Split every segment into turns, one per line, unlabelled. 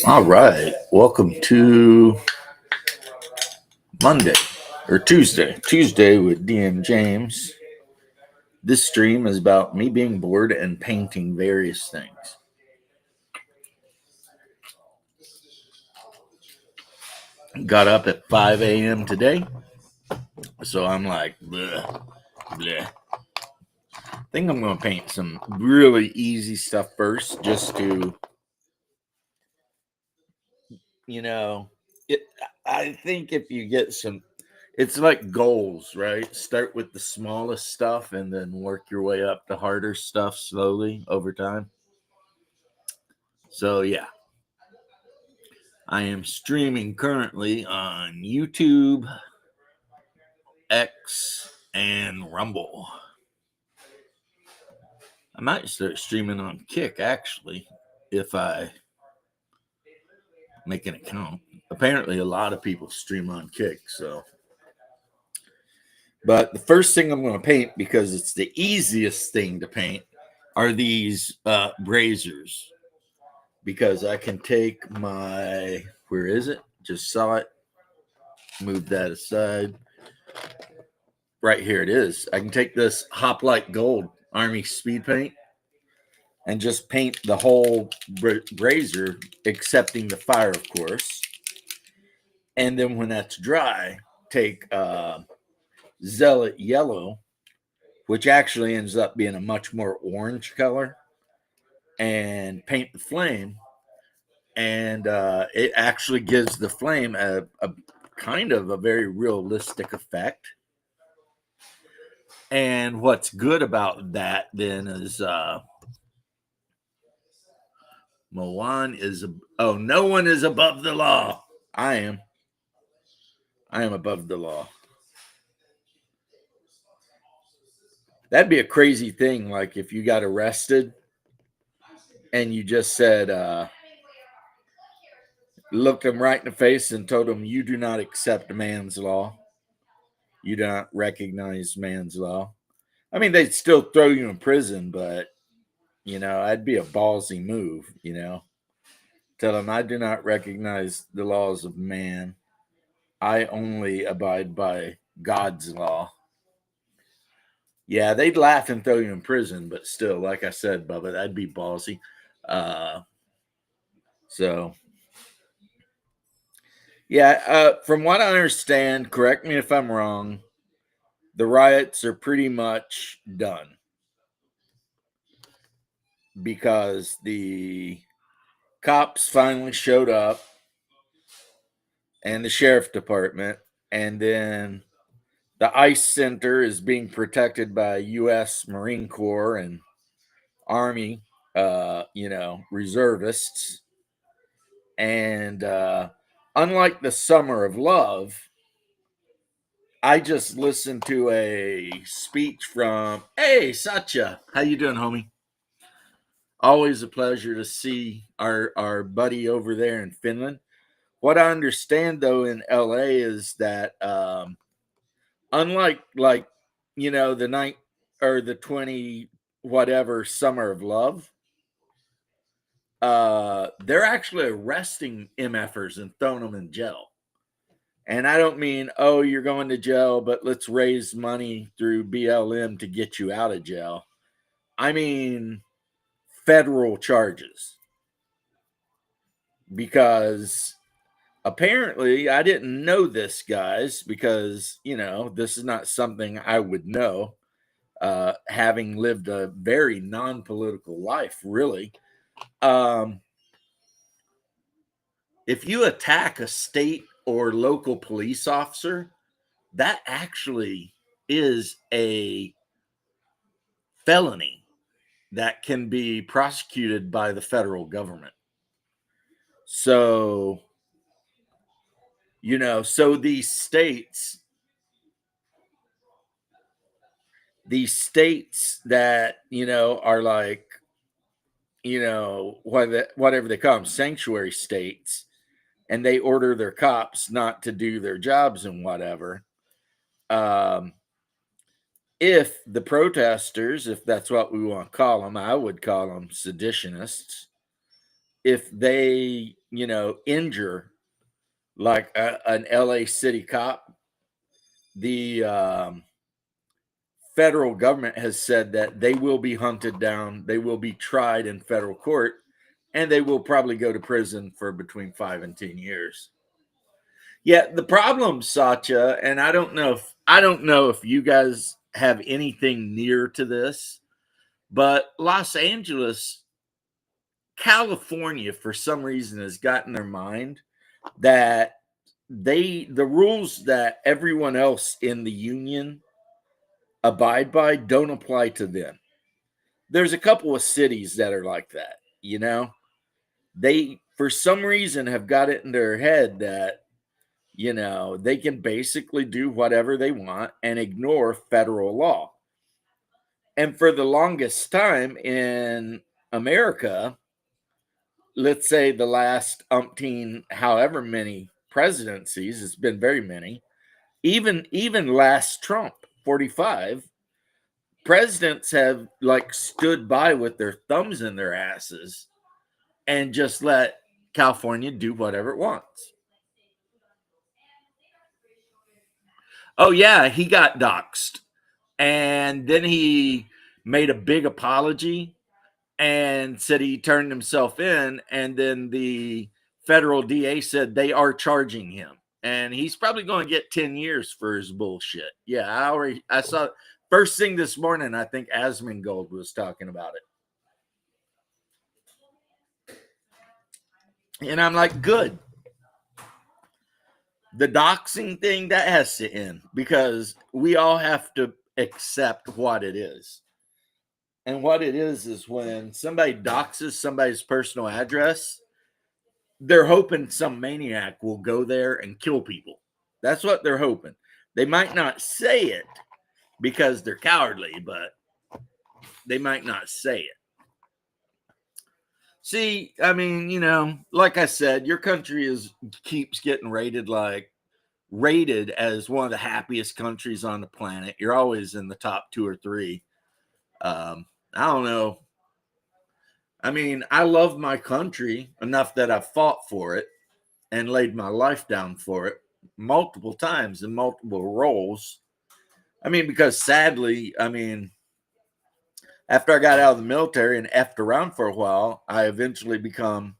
All right. Welcome to Monday or Tuesday with DM James. This stream is about me being bored and painting various things. Got up at 5 a.m. today, so I'm like, bleh, bleh. I think I'm going to paint some really easy stuff first, just to, it. I think if you get some, it's like goals, right? Start with the smallest stuff and then work your way up to harder stuff slowly over time. So, yeah, I am streaming currently on YouTube, X, and Rumble. I might start streaming on Kick, actually, if I make an account. Apparently, a lot of people stream on Kick, so. But the first thing I'm going to paint, because it's the easiest thing to paint, are these braziers. Because I can take my, where is it? Just saw it. Move that aside. Right here it is. I can take this Hoplite Gold Army Speed Paint and just paint the whole brazier, excepting the fire, of course. And then when that's dry, take Zealot Yellow, which actually ends up being a much more orange color, and paint the flame. And it actually gives the flame a kind of a very realistic effect. And what's good about that then is Moan is no one is above the law. I am above the law. That'd be a crazy thing, like if you got arrested and you just said looked them right in the face and told them you do not accept man's law. You do not recognize man's law. I mean, they'd still throw you in prison, but that'd be a ballsy move, Tell them I do not recognize the laws of man. I only abide by God's law. Yeah, they'd laugh and throw you in prison, but still, like I said, Bubba, that'd be ballsy. So, yeah, from what I understand, correct me if I'm wrong, the riots are pretty much done because the cops finally showed up and the sheriff department, and then the ICE Center is being protected by U.S. Marine Corps and Army, reservists. And unlike the Summer of Love, I just listened to a speech from, hey, Satya. How you doing, homie? Always a pleasure to see our buddy over there in Finland. What I understand, though, in L.A. is that unlike, the night or the 20 whatever Summer of Love, they're actually arresting MFers and throwing them in jail. And I don't mean, oh, you're going to jail, but let's raise money through BLM to get you out of jail. I mean federal charges. Because apparently I didn't know this, guys, because, this is not something I would know, having lived a very non-political life, really. If you attack a state or local police officer, that actually is a felony that can be prosecuted by the federal government. So, so these states that, are like, whatever they call them, sanctuary states, and they order their cops not to do their jobs and whatever. If the protesters, if that's what we want to call them, I would call them seditionists. If they injure like an LA city cop, the federal government has said that they will be hunted down, they will be tried in federal court, and they will probably go to prison for between 5 and 10 years. Yeah, the problem, Satya, and I don't know if you guys have anything near to this, but Los Angeles, California, for some reason, has gotten their mind that the rules that everyone else in the union abide by don't apply to them. There's a couple of cities that are like that. They for some reason have got it in their head that they can basically do whatever they want and ignore federal law. And for the longest time in America, let's say the last umpteen however many presidencies, it's been very many, even last Trump 45, presidents have like stood by with their thumbs in their asses and just let California do whatever it wants. Oh yeah, he got doxxed, and then he made a big apology and said he turned himself in, and then the federal DA said they are charging him, and he's probably going to get 10 years for his bullshit. Yeah, I saw first thing this morning. I think Asmongold was talking about it, and I'm like, good. The doxing thing that has to end because we all have to accept what it is. And what it is when somebody doxes somebody's personal address, they're hoping some maniac will go there and kill people. That's what they're hoping. They might not say it because they're cowardly, but they might not say it. See, I mean, like I said, your country keeps getting rated as one of the happiest countries on the planet. You're always in the top 2 or 3. I don't know. I mean, I love my country enough that I've fought for it and laid my life down for it multiple times in multiple roles. I mean, because sadly, after I got out of the military and effed around for a while, I eventually become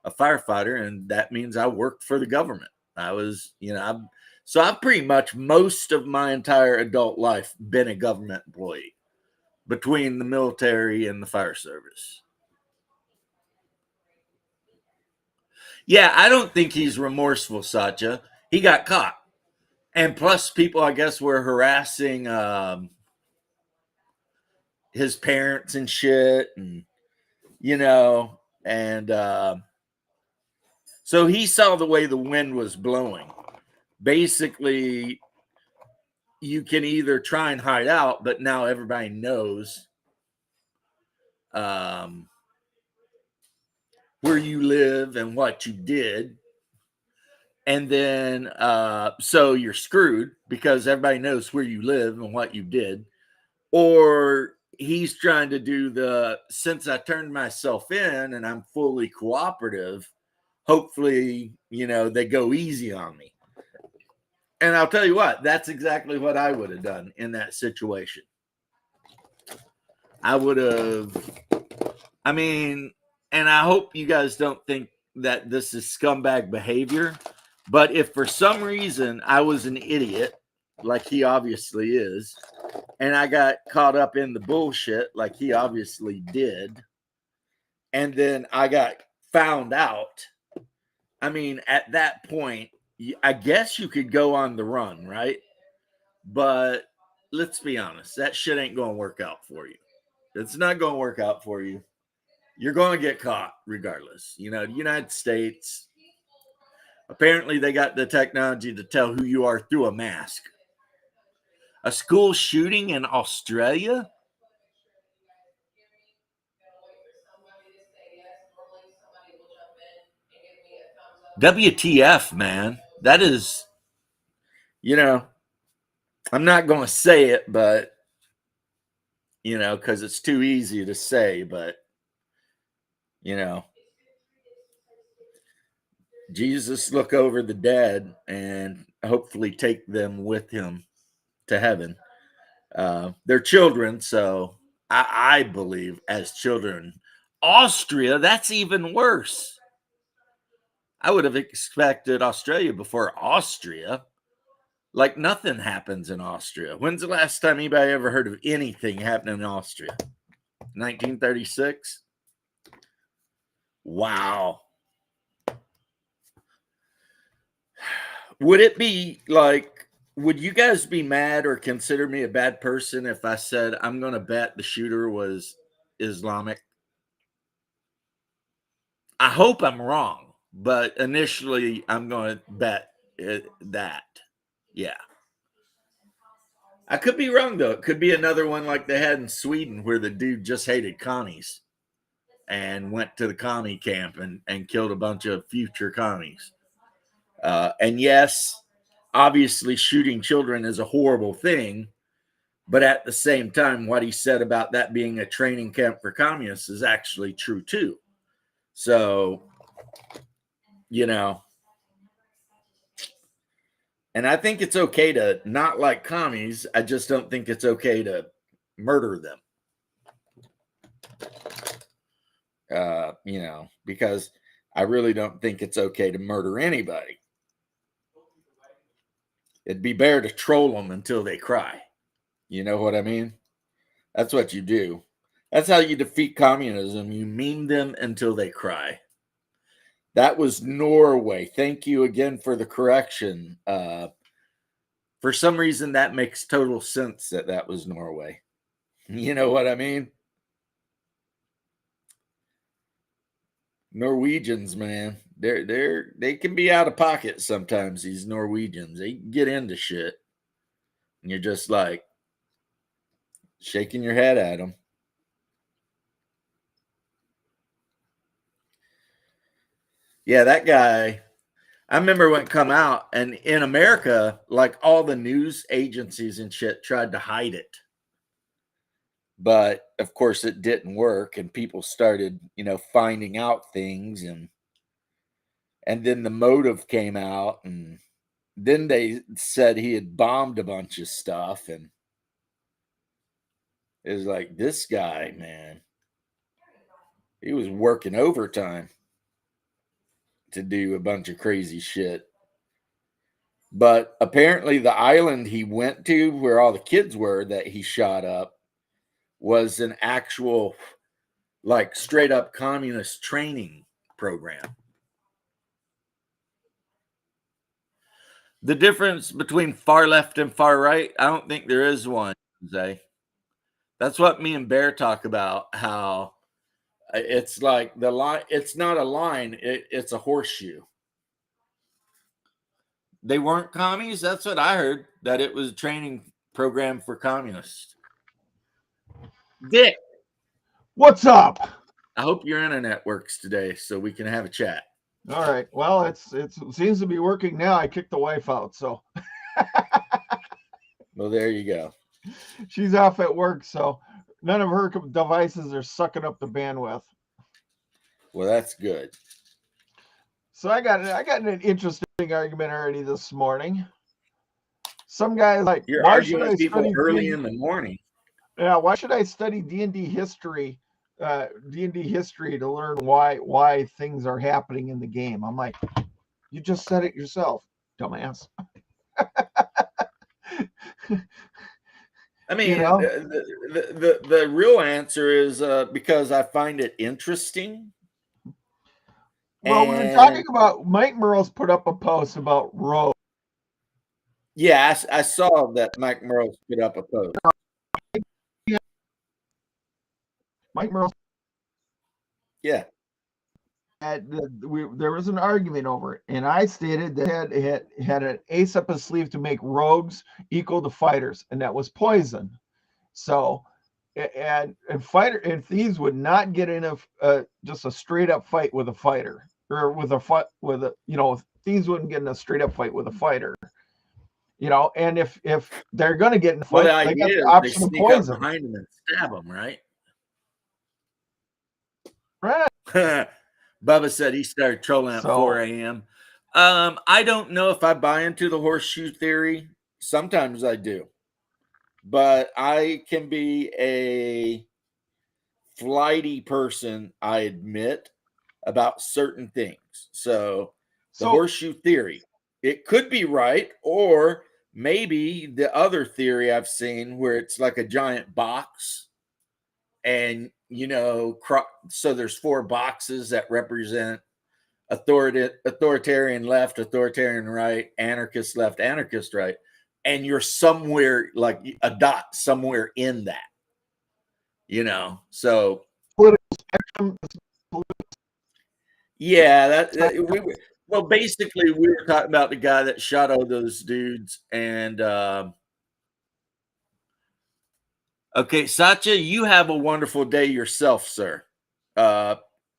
a firefighter, and that means I worked for the government. So I've pretty much most of my entire adult life been a government employee between the military and the fire service. Yeah, I don't think he's remorseful, Satya. He got caught. And plus, people, I guess, were harassing his parents and shit. And so he saw the way the wind was blowing. Basically, you can either try and hide out, but now everybody knows where you live and what you did. And then, so you're screwed because everybody knows where you live and what you did. Or he's trying to do since I turned myself in and I'm fully cooperative, hopefully, they go easy on me. And I'll tell you what, that's exactly what I would have done in that situation. I would have, and I hope you guys don't think that this is scumbag behavior, but if for some reason I was an idiot, like he obviously is, and I got caught up in the bullshit like he obviously did, and then I got found out, at that point, I guess you could go on the run, right? But let's be honest, that shit ain't going to work out for you. It's not going to work out for you. You're going to get caught regardless. The United States, apparently they got the technology to tell who you are through a mask. A school shooting in Australia? WTF, man. That is, I'm not going to say it, but, because it's too easy to say, but, Jesus look over the dead and hopefully take them with him to heaven. They're children, so I believe as children. Austria, that's even worse. I would have expected Australia before Austria. Like nothing happens in Austria. When's the last time anybody ever heard of anything happening in Austria? 1936? Wow. Would it be like, would you guys be mad or consider me a bad person if I said I'm going to bet the shooter was Islamic? I hope I'm wrong, but initially I'm going to bet that. Yeah. I could be wrong, though. It could be another one like they had in Sweden where the dude just hated commies and went to the commie camp and killed a bunch of future commies. And yes, obviously shooting children is a horrible thing, but at the same time, what he said about that being a training camp for communists is actually true too. So, you know, and I think it's okay to not like commies. I just don't think it's okay to murder them. Because I really don't think it's okay to murder anybody. It'd be better to troll them until they cry. You know what I mean? That's what you do. That's how you defeat communism. You meme them until they cry. That was Norway. Thank you again for the correction. For some reason, that makes total sense that was Norway. You know what I mean? Norwegians, man, they can be out of pocket sometimes. These Norwegians, they get into shit, and you're just like shaking your head at them. Yeah, that guy. I remember when it come out, and in America, like all the news agencies and shit tried to hide it. But of course it didn't work, and people started, finding out things, and then the motive came out, and then they said he had bombed a bunch of stuff, and it was like, this guy, man, he was working overtime to do a bunch of crazy shit. But apparently the island he went to where all the kids were that he shot up was an actual, like, straight up communist training program. The difference between far left and far right, I don't think there is one, Jose. That's what me and Bear talk about, how it's like the line, it's not a line, it's a horseshoe. They weren't commies. That's what I heard, that it was a training program for communists. Dick,
what's up?
I hope your internet works today so we can have a chat.
All right. Well, it seems to be working now. I kicked the wife out, so.
Well, there you go.
She's off at work, so none of her devices are sucking up the bandwidth.
Well, that's good.
So I got an interesting argument already this morning. Some guys like,
You're
why
arguing
should I
with people
study
early
D&D?
in the morning.
Yeah, why should I study D&D history? D&D history to learn why things are happening in the game. I'm like, you just said it yourself, dumbass.
I mean, the real answer is because I find it interesting.
Well, we were talking about Mike Merles put up a post about rogue.
Yeah, I saw that Mike Merles put up a post.
Mike Merles.
Yeah.
There was an argument over it, and I stated that had an ace up his sleeve to make rogues equal to fighters, and that was poison. So, and thieves would not get in just a straight up fight with a fighter, or thieves wouldn't get in a straight up fight with a fighter. And if they're going to get in a fight,
the
they got the
idea
option
is
of
they sneak up
poison.
behind them and stab them, right?
Right.
Bubba said he started trolling at 4
So
a.m. I don't know if I buy into the horseshoe theory. Sometimes I do, but I can be a flighty person, I admit, about certain things. So the
so
horseshoe theory, it could be right, or maybe the other theory I've seen where it's like a giant box, and so there's 4 boxes that represent authoritarian left, authoritarian right, anarchist left, anarchist right, and you're somewhere like a dot somewhere in that. So
political spectrum.
yeah, well, basically we were talking about the guy that shot all those dudes, and okay, Satya, you have a wonderful day yourself, sir. Uh,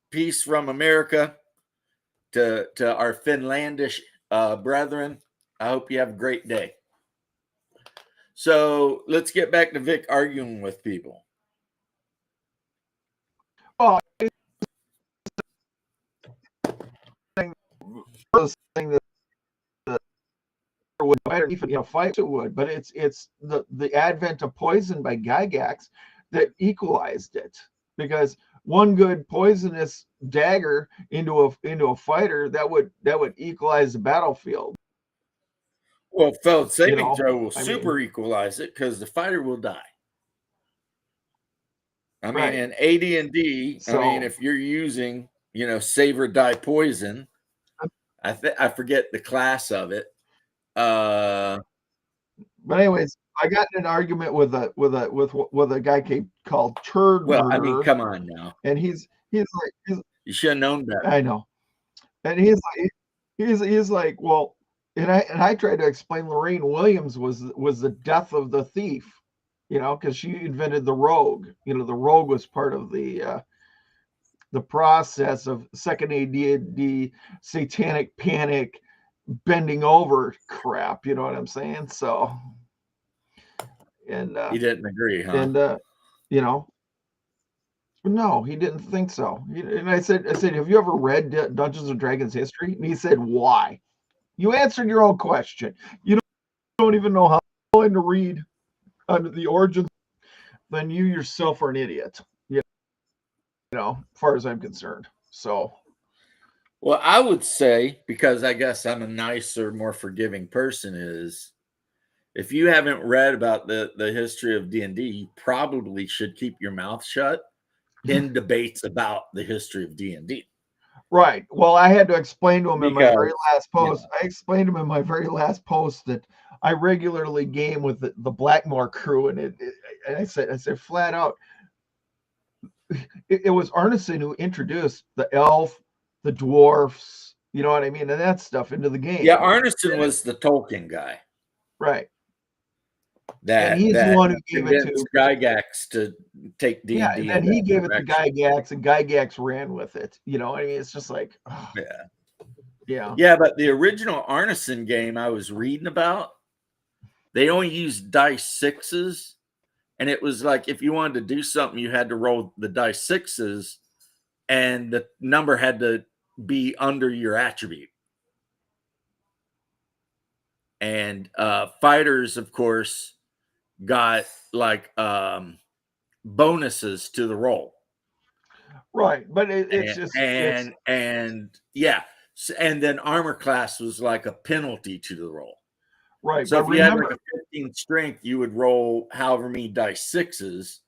peace from America to our Finlandish brethren. I hope you have a great day. So let's get back to Vic arguing with people.
Well, thing that would fight it would, but it's the advent of poison by Gygax that equalized it, because one good poisonous dagger into a fighter that would equalize the battlefield.
Well, failed saving throw will
I
super
mean,
equalize it because the fighter will die. I mean,
right.
in AD&D, I mean,
So,
if you're using, save or die poison, I forget the class of it.
but anyways, I got in an argument with a guy called Turd
Well, I mean,
Murderer,
come on now.
and he's
You should have known better.
I know, and he's like, well, and I tried to explain Lorraine Williams was the death of the thief, because she invented the rogue. The rogue was part of the process of second AD satanic panic bending over crap. You know what I'm saying? So, and
He didn't agree, huh?
you know, no, he didn't think so. And I said, have you ever read Dungeons and Dragons history? And he said, why? You answered your own question. You don't even know how to read under the origins. Then you yourself are an idiot. As far as I'm concerned. So.
Well, I would say, because I guess I'm a nicer, more forgiving person, is if you haven't read about the history of D&D, you probably should keep your mouth shut in debates about the history of D&D.
Right. Well, I had to explain to him in my very
Because,
last post. I explained to him in my very last post that I regularly game with the Blackmore crew, and I said flat out, it was Arneson who introduced the elf, the dwarfs, you know what I mean, and that stuff into the game.
yeah, Arneson was the Tolkien guy.
Right. And
That
he's the one who gave it
convinced
to
Gygax to take D&D.
Yeah, and then he gave it to Gygax, and Gygax ran with it. I mean, it's just like, oh,
yeah. Yeah, but the original Arneson game I was reading about, they only used dice 6s, and it was like if you wanted to do something, you had to roll the dice 6s, and the number had to be under your attribute. And fighters, of course, got like bonuses to the roll.
Right, but it's just
and yeah, and then armor class was like a penalty to the roll.
Right,
so
but
if you had like a 15 strength, you would roll however many dice 6s,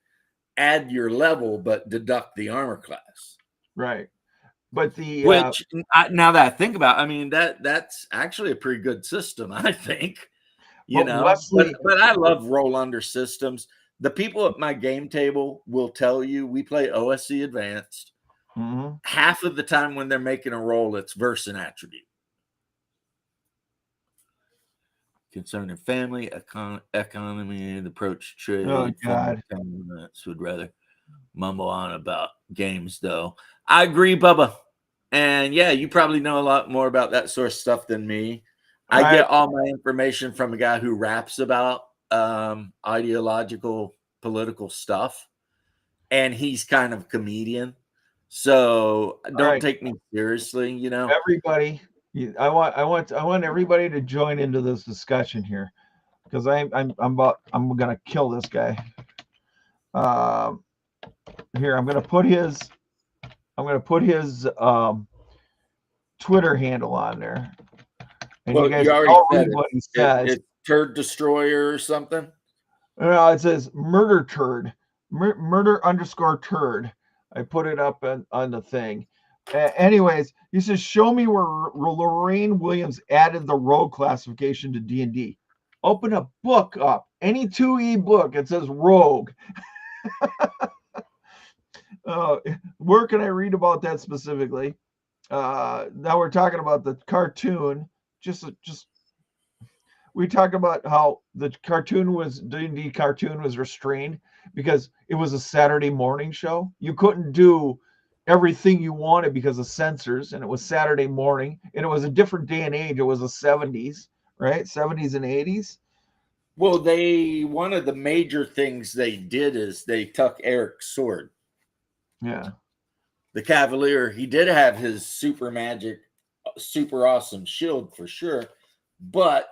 add your level, but deduct the armor class.
Right, but
which now that I think about, I mean that's actually a pretty good system, I think.
Wesley,
but I love roll under systems. The people at my game table will tell you we play OSC Advanced.
Mm-hmm.
Half of the time when they're making a roll, it's verse and attribute. Concerning family, economy, the approach trade.
Oh, God.
Would rather mumble on about games, though. I agree, Bubba. And yeah, you probably know a lot more about that sort of stuff than me. I get all my information from a guy who raps about ideological, political stuff, and he's kind of a comedian. So don't
right.
take me seriously, you know.
Everybody, I want everybody to join into this discussion here because I'm gonna kill this guy. Um, Here I'm gonna put his Twitter handle on there, and you
Well,
guys
you
can
already
all
said
read what he says.
it's Turd Destroyer or something.
No, it says murder turd, murder underscore turd. I put it up on the thing. Anyways, he says, show me where Lorraine Williams added the rogue classification to D&D. Open a book up, any 2E book. It says rogue. Where can I read about that specifically? Now we're talking about the cartoon. Just we talked about how the D&D cartoon was restrained because it was a Saturday morning show. You couldn't do everything you wanted because of censors, and it was Saturday morning, and it was a different day and age. It was the 70s, right? 70s and 80s.
Well, one of the major things they did is they took Eric's sword.
Yeah.
The Cavalier, he did have his super magic, super awesome shield for sure, but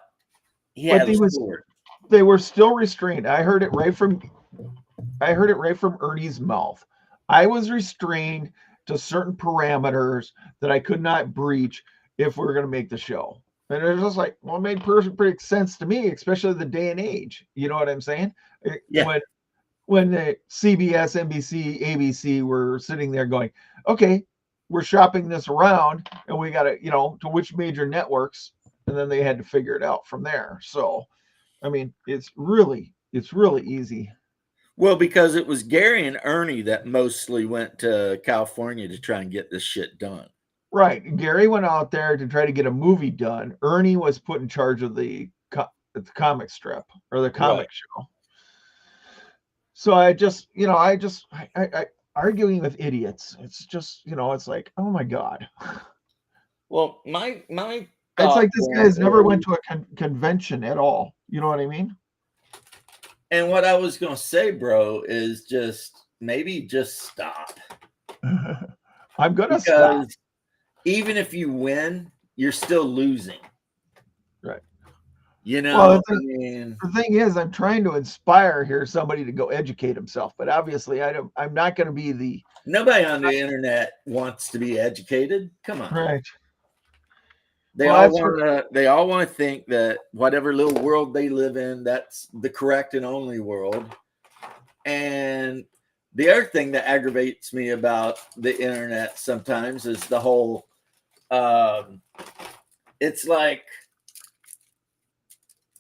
he had a sword.
They were still restrained. I heard it right from Ernie's mouth. I was restrained to certain parameters that I could not breach if we were going to make the show. And it was just like, well, it made perfect sense to me, especially the day and age. You know what I'm saying?
Yeah.
When the CBS, NBC, ABC were sitting there going, okay, we're shopping this around, and we got to, to which major networks, and then they had to figure it out from there. So, I mean, it's really easy.
Well, because it was Gary and Ernie that mostly went to California to try and get this shit done.
Right. Gary went out there to try to get a movie done. Ernie was put in charge of the comic strip or the comic show. So I arguing with idiots. It's just, it's like, oh my God.
Well, my
it's like this guy's never went to a convention at all. You know what I mean?
And what I was going to say, bro, is maybe just stop.
I'm going to stop.
Even if you win, you're still losing.
Right.
You know,
well, the thing is, I'm trying to inspire here somebody to go educate himself, but obviously I'm not going to be
nobody on the internet wants to be educated. Come on.
Right.
They all want to think that whatever little world they live in, that's the correct and only world. And the other thing that aggravates me about the internet sometimes is the whole it's like,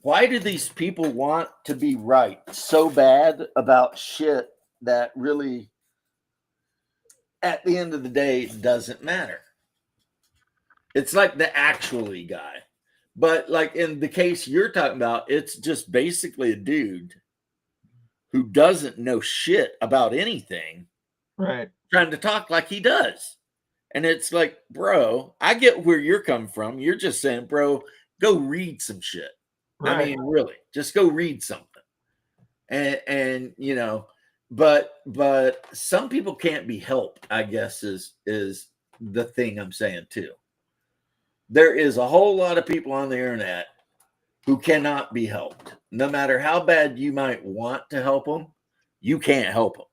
why do these people want to be right so bad about shit that really, at the end of the day, doesn't matter? It's like the actually guy. But like in the case you're talking about, it's just basically a dude who doesn't know shit about anything.
Right.
Trying to talk like he does. And it's like, bro, I get where you're coming from. You're just saying, bro, go read some shit. Right. I mean, really, just go read something. And but some people can't be helped, I guess is the thing I'm saying too. There is a whole lot of people on the internet who cannot be helped. No matter how bad you might want to help them, you can't help them.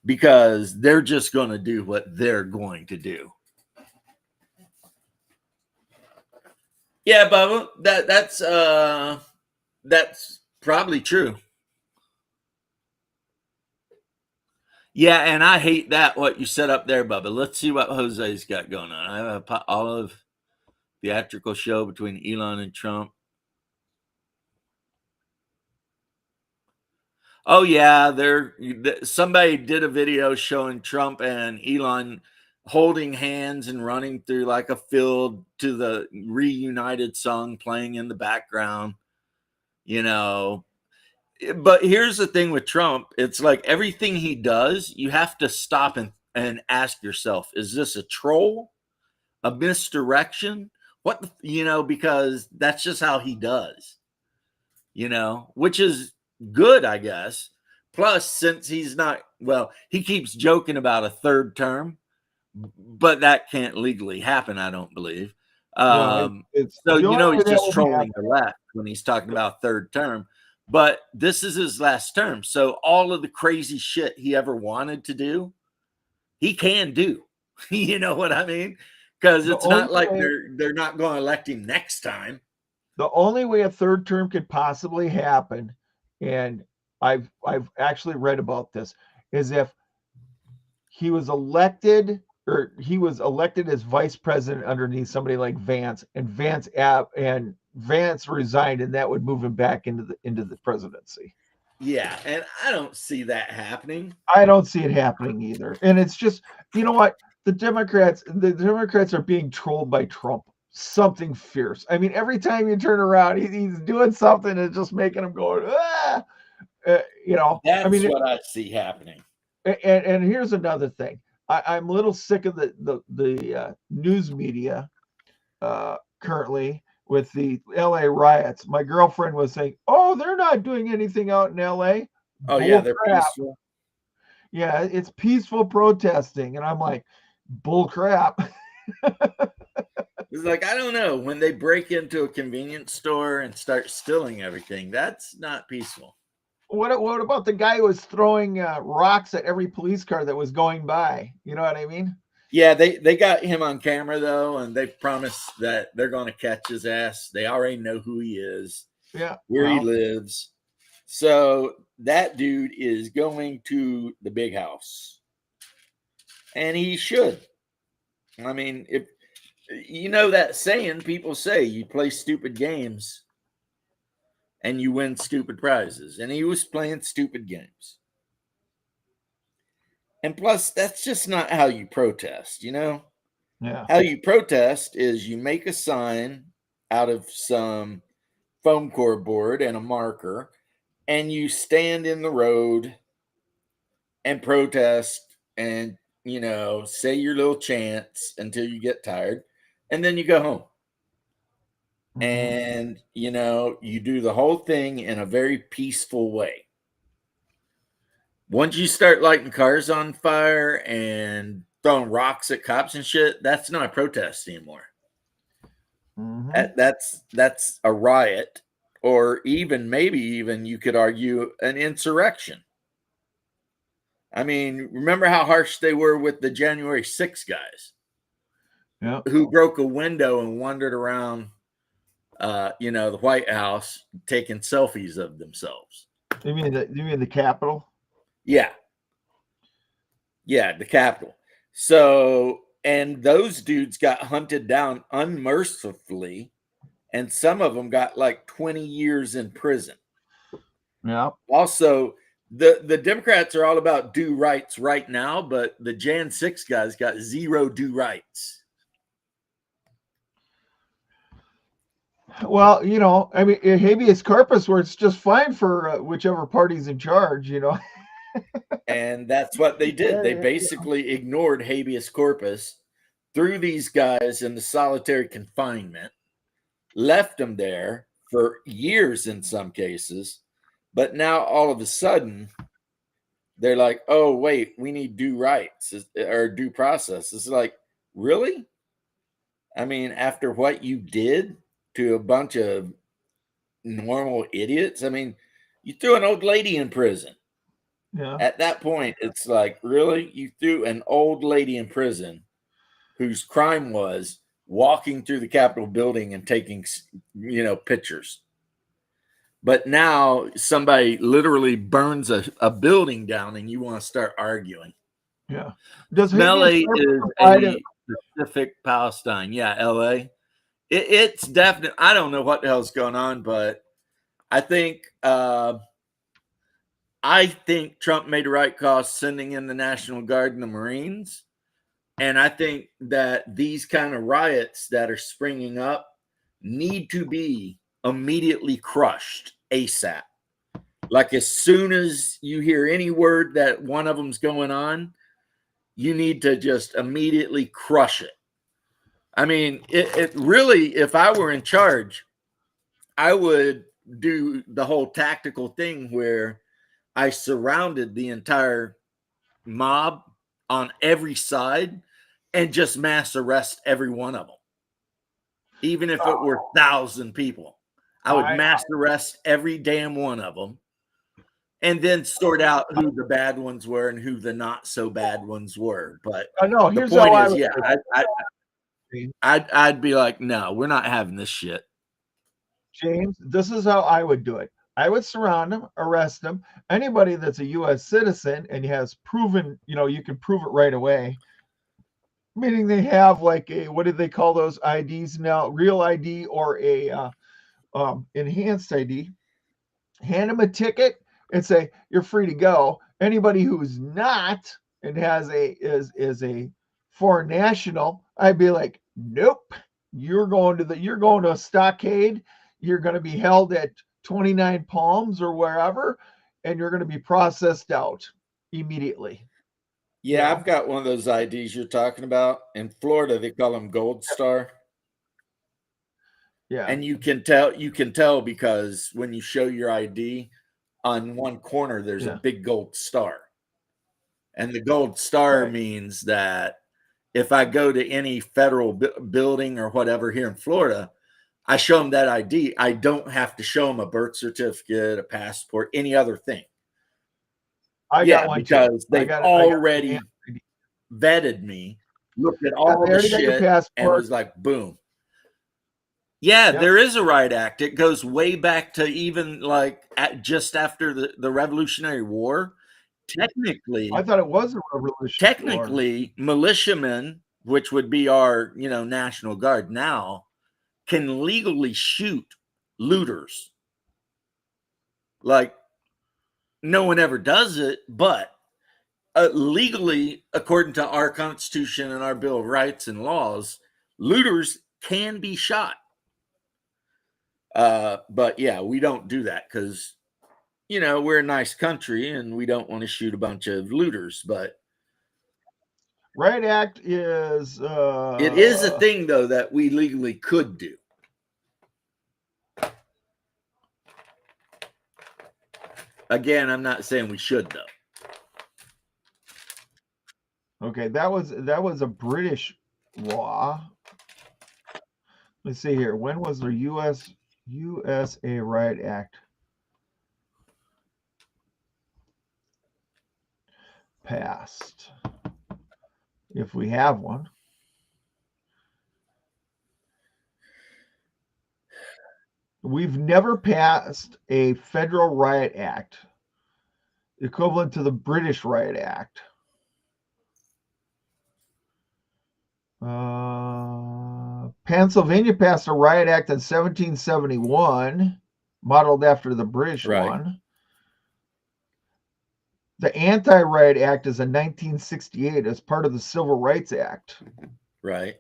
Because they're just going to do what they're going to do. Yeah, Bubba, that's probably true. Yeah, and I hate that what you set up there, Bubba. Let's see what Jose's got going on. I have a olive theatrical show between Elon and Trump. Oh yeah, somebody did a video showing Trump and Elon holding hands and running through like a field to the Reunited song playing in the background, But here's the thing with Trump. It's like everything he does, you have to stop and ask yourself, is this a troll, a misdirection? Because that's just how he does, which is good, I guess. Plus, since he's not well, he keeps joking about a third term, but that can't legally happen, I don't believe.
No, it's
So,
the only way
he's
that
just
would
trolling
happen.
the left when he's talking about third term. But this is his last term. So all of the crazy shit he ever wanted to do, he can do. You know what I mean? Because
The
it's
only
not like
way
they're not going to elect him next time.
the only way a third term could possibly happen, and I've actually read about this, is if he was elected as vice president underneath somebody like Vance, and Vance resigned, and that would move him back into the presidency.
Yeah, and I don't see that happening.
I don't see it happening either. And it's just, you know what? The Democrats are being trolled by Trump. Something fierce. I mean, every time you turn around, he's doing something that's just making him go, ah! I
That's
mean,
what I see happening.
and here's another thing. I'm a little sick of the news media currently with the LA riots. My girlfriend was saying, "Oh, they're not doing anything out in LA."
Oh yeah,
Bull
they're
crap.
peaceful.
Yeah, it's peaceful protesting, and I'm like, bull crap.
It's like, I don't know, when they break into a convenience store and start stealing everything, that's not peaceful.
What about the guy who was throwing rocks at every police car that was going by? You know what I mean?
Yeah, they got him on camera though, and they promised that they're going to catch his ass. They already know who he is,
Yeah.
where he lives. So that dude is going to the big house, and he should. I mean, if you know that saying, people say you play stupid games and you win stupid prizes, and he was playing stupid games. And plus, that's just not how you protest,
Yeah.
How you protest is you make a sign out of some foam core board and a marker, and you stand in the road and protest and, say your little chants until you get tired, and then you go home.
Mm-hmm.
And, you do the whole thing in a very peaceful way. Once you start lighting cars on fire and throwing rocks at cops and shit, that's not a protest anymore.
Mm-hmm.
That's a riot, or maybe even you could argue an insurrection. I mean, remember how harsh they were with the January 6th guys,
Yeah.
who broke a window and wandered around, the White House taking selfies of themselves.
You mean the Capitol?
Yeah, the Capitol. So, and those dudes got hunted down unmercifully, and some of them got like 20 years in prison.
Yeah.
Also, the Democrats are all about do rights right now, but the Jan 6 guys got zero do rights.
Well, I mean, habeas corpus, where it's just fine for whichever party's in charge.
And that's what they did. They basically ignored habeas corpus, threw these guys into solitary confinement, left them there for years in some cases. But now all of a sudden, they're like, oh, wait, we need due rights or due process. It's like, really? I mean, after what you did to a bunch of normal idiots, I mean, you threw an old lady in prison.
Yeah.
At that point, it's like, really? You threw an old lady in prison whose crime was walking through the Capitol building and taking, pictures. But now somebody literally burns a building down and you want to start arguing.
Yeah. Does habeas
LA
corpus
is
apply to?
a specific Palestine. Yeah, LA. It's definitely, I don't know what the hell's going on, but I think Trump made the right call sending in the National Guard and the Marines. And I think that these kind of riots that are springing up need to be immediately crushed ASAP. Like as soon as you hear any word that one of them's going on, you need to just immediately crush it. I mean, it really, if I were in charge, I would do the whole tactical thing where I surrounded the entire mob on every side and just mass arrest every one of them, even if it were 1,000 people. I would mass arrest every damn one of them, and then sort out who the bad ones were and who the not so bad ones were. But
no,
the
here's
point
how
is, yeah, I'd be like, no, we're not having this shit.
James, this is how I would do it. I would surround them, arrest them. Anybody that's a U.S. citizen and has proven, you can prove it right away. Meaning they have like a, what do they call those IDs now? Real ID or a enhanced ID. Hand them a ticket and say you're free to go. Anybody who's not and has is a foreign national, I'd be like, nope. You're going to a stockade. You're going to be held at 29 Palms or wherever, and you're going to be processed out immediately.
Yeah, I've got one of those IDs you're talking about. In Florida, they call them Gold Star.
Yeah.
And you can tell because when you show your ID, on one corner there's a big gold star. And the gold star means that if I go to any federal building or whatever here in Florida, I show them that ID. I don't have to show them a birth certificate, a passport, any other thing.
I got one
because they've already vetted me, looked at all the shit, and was like, boom. Yeah, there is a Riot Act. It goes way back to even like just after the Revolutionary War. Technically,
I thought it was a Revolutionary
Technically, militiamen, which would be our National Guard now, can legally shoot looters. Like, no one ever does it, but legally, according to our Constitution and our Bill of Rights and laws, looters can be shot. But yeah, we don't do that because, we're a nice country and we don't want to shoot a bunch of looters. But
Riot Act is...
it is a thing, though, that we legally could do. Again, I'm not saying we should, though.
Okay, that was a British law. Let's see here. When was the USA Riot Act passed? If we have one. We've never passed a federal riot act equivalent to the British Riot Act. Pennsylvania passed a riot act in 1771, modeled after the British one. The Anti-Riot Act is in 1968 as part of the Civil Rights Act.
Right.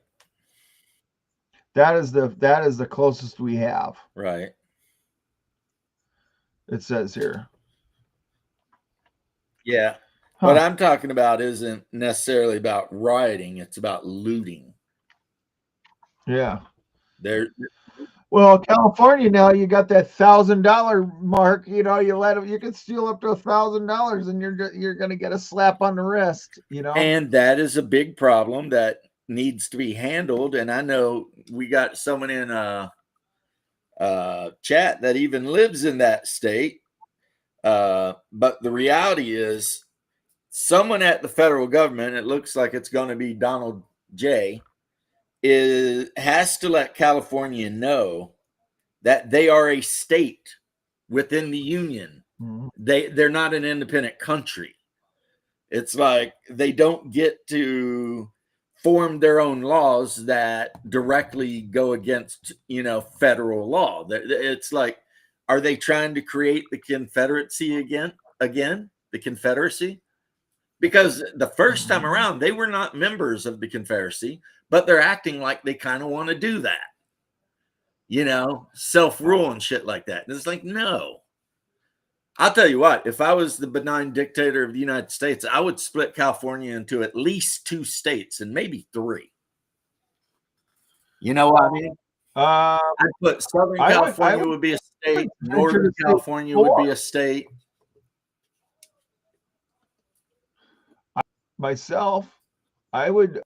That is the closest we have.
Right.
It says here.
Yeah. What I'm talking about isn't necessarily about rioting. It's about looting.
Yeah.
Well,
California now, you got that $1,000 mark. You can steal up to $1,000 and you're going to get a slap on the wrist.
And that is a big problem that needs to be handled. And I know we got someone in chat that even lives in that state. But the reality is, someone at the federal government, it looks like it's going to be Donald J., has to let California know that they are a state within the union.
Mm-hmm.
They're not an independent country. It's like they don't get to form their own laws that directly go against, federal law. It's like, are they trying to create the Confederacy again? The Confederacy? Because the first time around, they were not members of the Confederacy, but they're acting like they kind of want to do that. Self-rule and shit like that. And it's like, no. I'll tell you what, if I was the benign dictator of the United States, I would split California into at least 2 states and maybe 3. You know what I mean? I'd put Southern California would be a state. Northern California would be a state.
myself, I would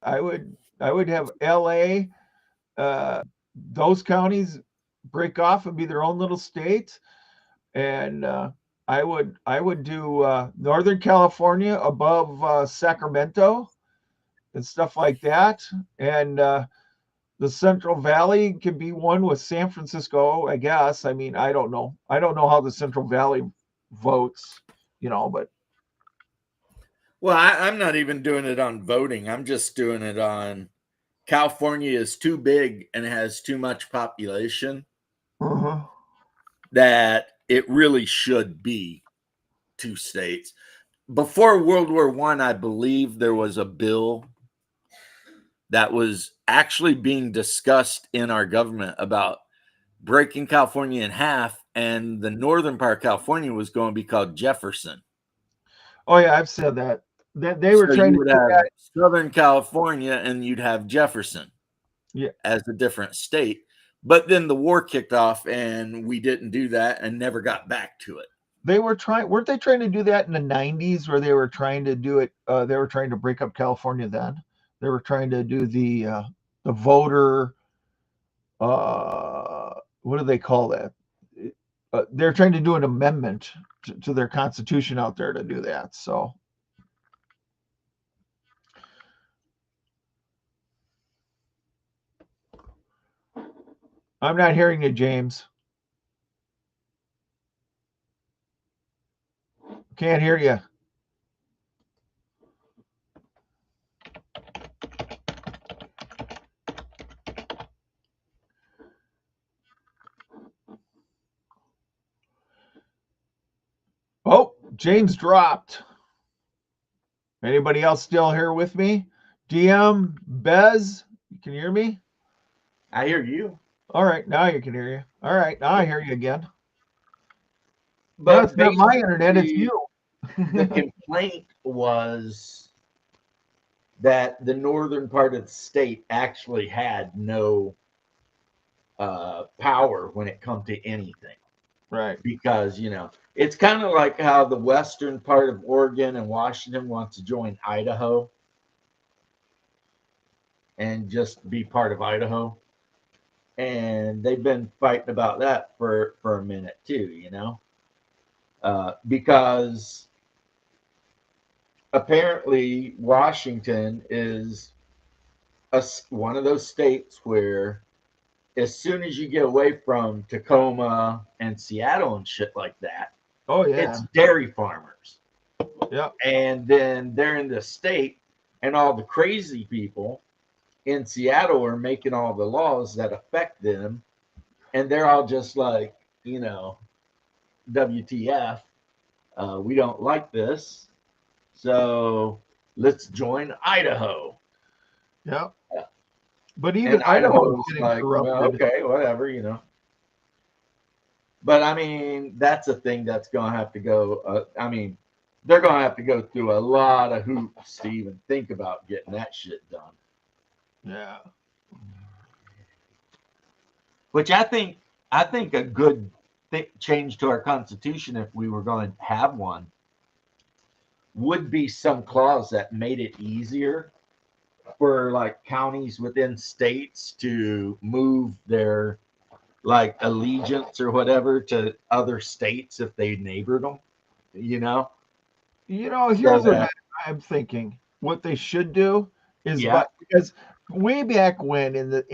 have LA, those counties break off and be their own little states, and I would do Northern California above Sacramento and stuff like that, and the Central Valley could be one with San Francisco, I guess. I mean, I don't know. I don't know how the Central Valley votes, but
Well, I'm not even doing it on voting. I'm just doing it on California is too big and has too much population
uh-huh.
that it really should be two states. Before World War I believe there was a bill that was actually being discussed in our government about breaking California in half, and the northern part of California was going to be called Jefferson.
Oh yeah, I've said that. That they were
So
trying
you
to
would
do
have
that.
Southern California and you'd have Jefferson
Yeah,
as a different state. But then the war kicked off and we didn't do that and never got back to it.
weren't they trying to do that in the 90s where they were trying to do it, they were trying to break up California then. They were trying to do the voter, what do they call that? They're trying to do an amendment to their constitution out there to do that. So I'm not hearing you, James. Can't hear you. Oh, James dropped. Anybody else still here with me? DM, Bez, you can hear me?
I hear you.
All right, now you can hear you. All right, now I hear you again. Now
But
it's not my internet, it's
basically,
you.
the complaint was that the northern part of the state actually had no power when it come to anything.
Right.
Because, it's kind of like how the western part of Oregon and Washington wants to join Idaho and just be part of Idaho. And they've been fighting about that for a minute too, because apparently Washington is one of those states where as soon as you get away from Tacoma and Seattle and shit like that,
Oh yeah.
it's dairy farmers.
Yeah.
And then they're in the state, and all the crazy people in Seattle are making all the laws that affect them. And they're all just like, WTF, we don't like this. So let's join Idaho.
Yeah. But even
And
Idaho is
Idaho's
getting
like, well,
corrupted.
okay, whatever. But I mean, that's a thing that's going to have to go. They're going to have to go through a lot of hoops to even think about getting that shit done.
Yeah.
Which I think a good change to our constitution, if we were going to have one, would be some clause that made it easier for like counties within states to move their like allegiance or whatever to other states if they neighbored them, So
Here's what I'm thinking. What they should do is,
Yeah.
because way back when in the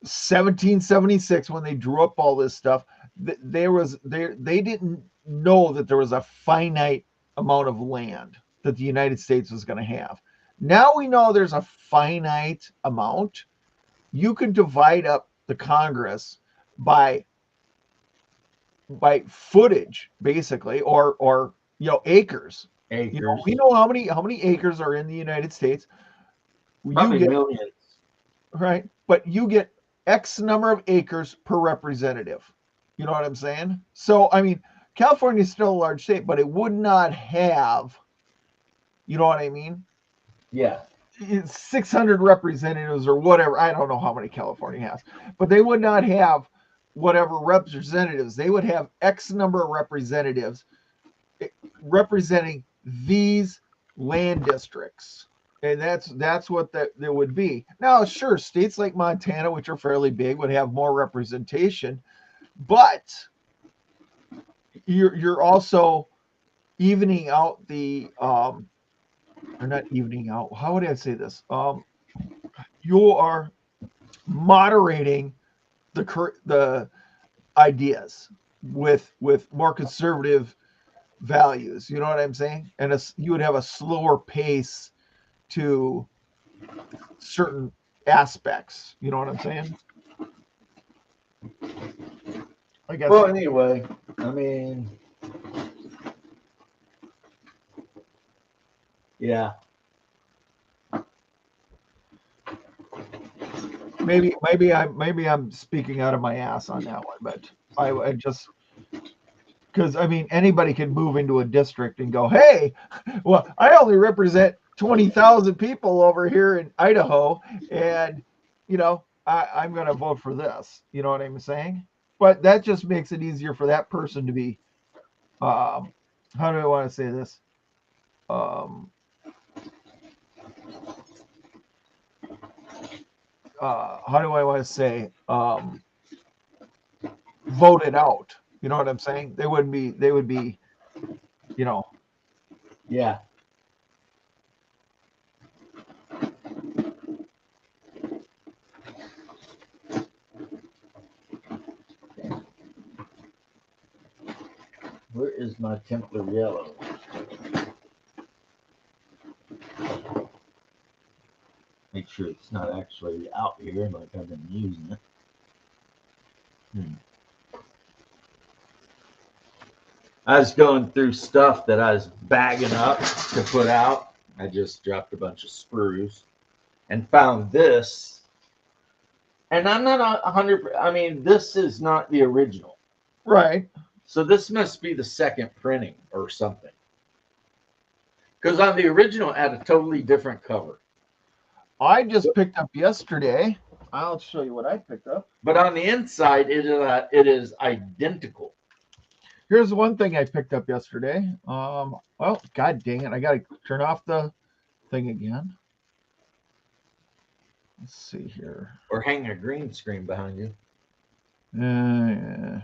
1776 when they drew up all this stuff, they didn't know that there was a finite amount of land that the United States was going to have. Now we know there's a finite amount. You can divide up the Congress by footage, basically, or acres.
Acres.
We know how many acres are in the United States.
Probably
You get
millions.
right, but you get X number of acres per representative. You know what I'm saying? So I mean, California is still a large state, but it would not have. You know what I mean?
Yeah.
600 representatives or whatever. I don't know how many California has, but they would not have whatever representatives. They would have X number of representatives representing these land districts. And that's what that would be. Now, sure, states like Montana, which are fairly big, would have more representation, but you're also evening out the or not evening out. How would I say this? You are moderating the ideas with more conservative values. You know what I'm saying? And you would have a slower pace to certain aspects. You know what I'm saying? I guess.
Well, anyway, I mean, yeah.
Maybe I'm speaking out of my ass on that one, but I just because I mean anybody can move into a district and go, hey, well, I only represent 20,000 people over here in Idaho, and I'm going to vote for this. You know what I'm saying? But that just makes it easier for that person to be, how do I want to say this? How do I want to say? Voted out. You know what I'm saying? They would be,
Yeah. Where is my Templar yellow? Make sure it's not actually out here like I've been using it. I was going through stuff that I was bagging up to put out. I just dropped a bunch of sprues and found this. And I'm not 100. I mean, this is not the original.
right.
So this must be the second printing or something. Because on the original, it had a totally different cover.
I just picked up yesterday. I'll show you what I picked up.
But on the inside, it is identical.
Here's one thing I picked up yesterday. Well, god dang it, I gotta turn off the thing again. Let's see here.
Or hang a green screen behind you.
Yeah.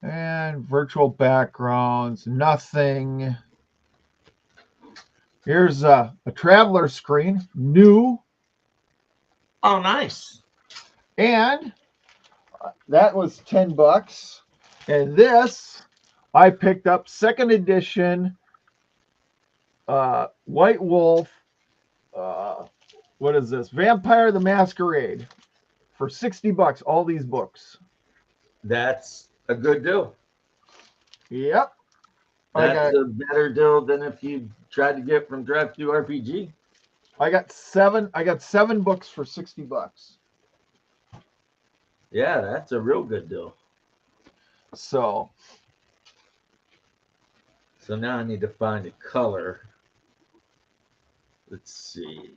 And virtual backgrounds, nothing. Here's a traveler screen, new.
Oh, nice.
And that was $10. And this I picked up second edition White Wolf. What is this? Vampire the Masquerade for $60. All these books.
That's a good deal.
Yep.
That's a better deal than if you tried to get from Drive-Thru RPG.
I got seven books for $60.
Yeah, that's a real good deal.
So
now I need to find a color. Let's see.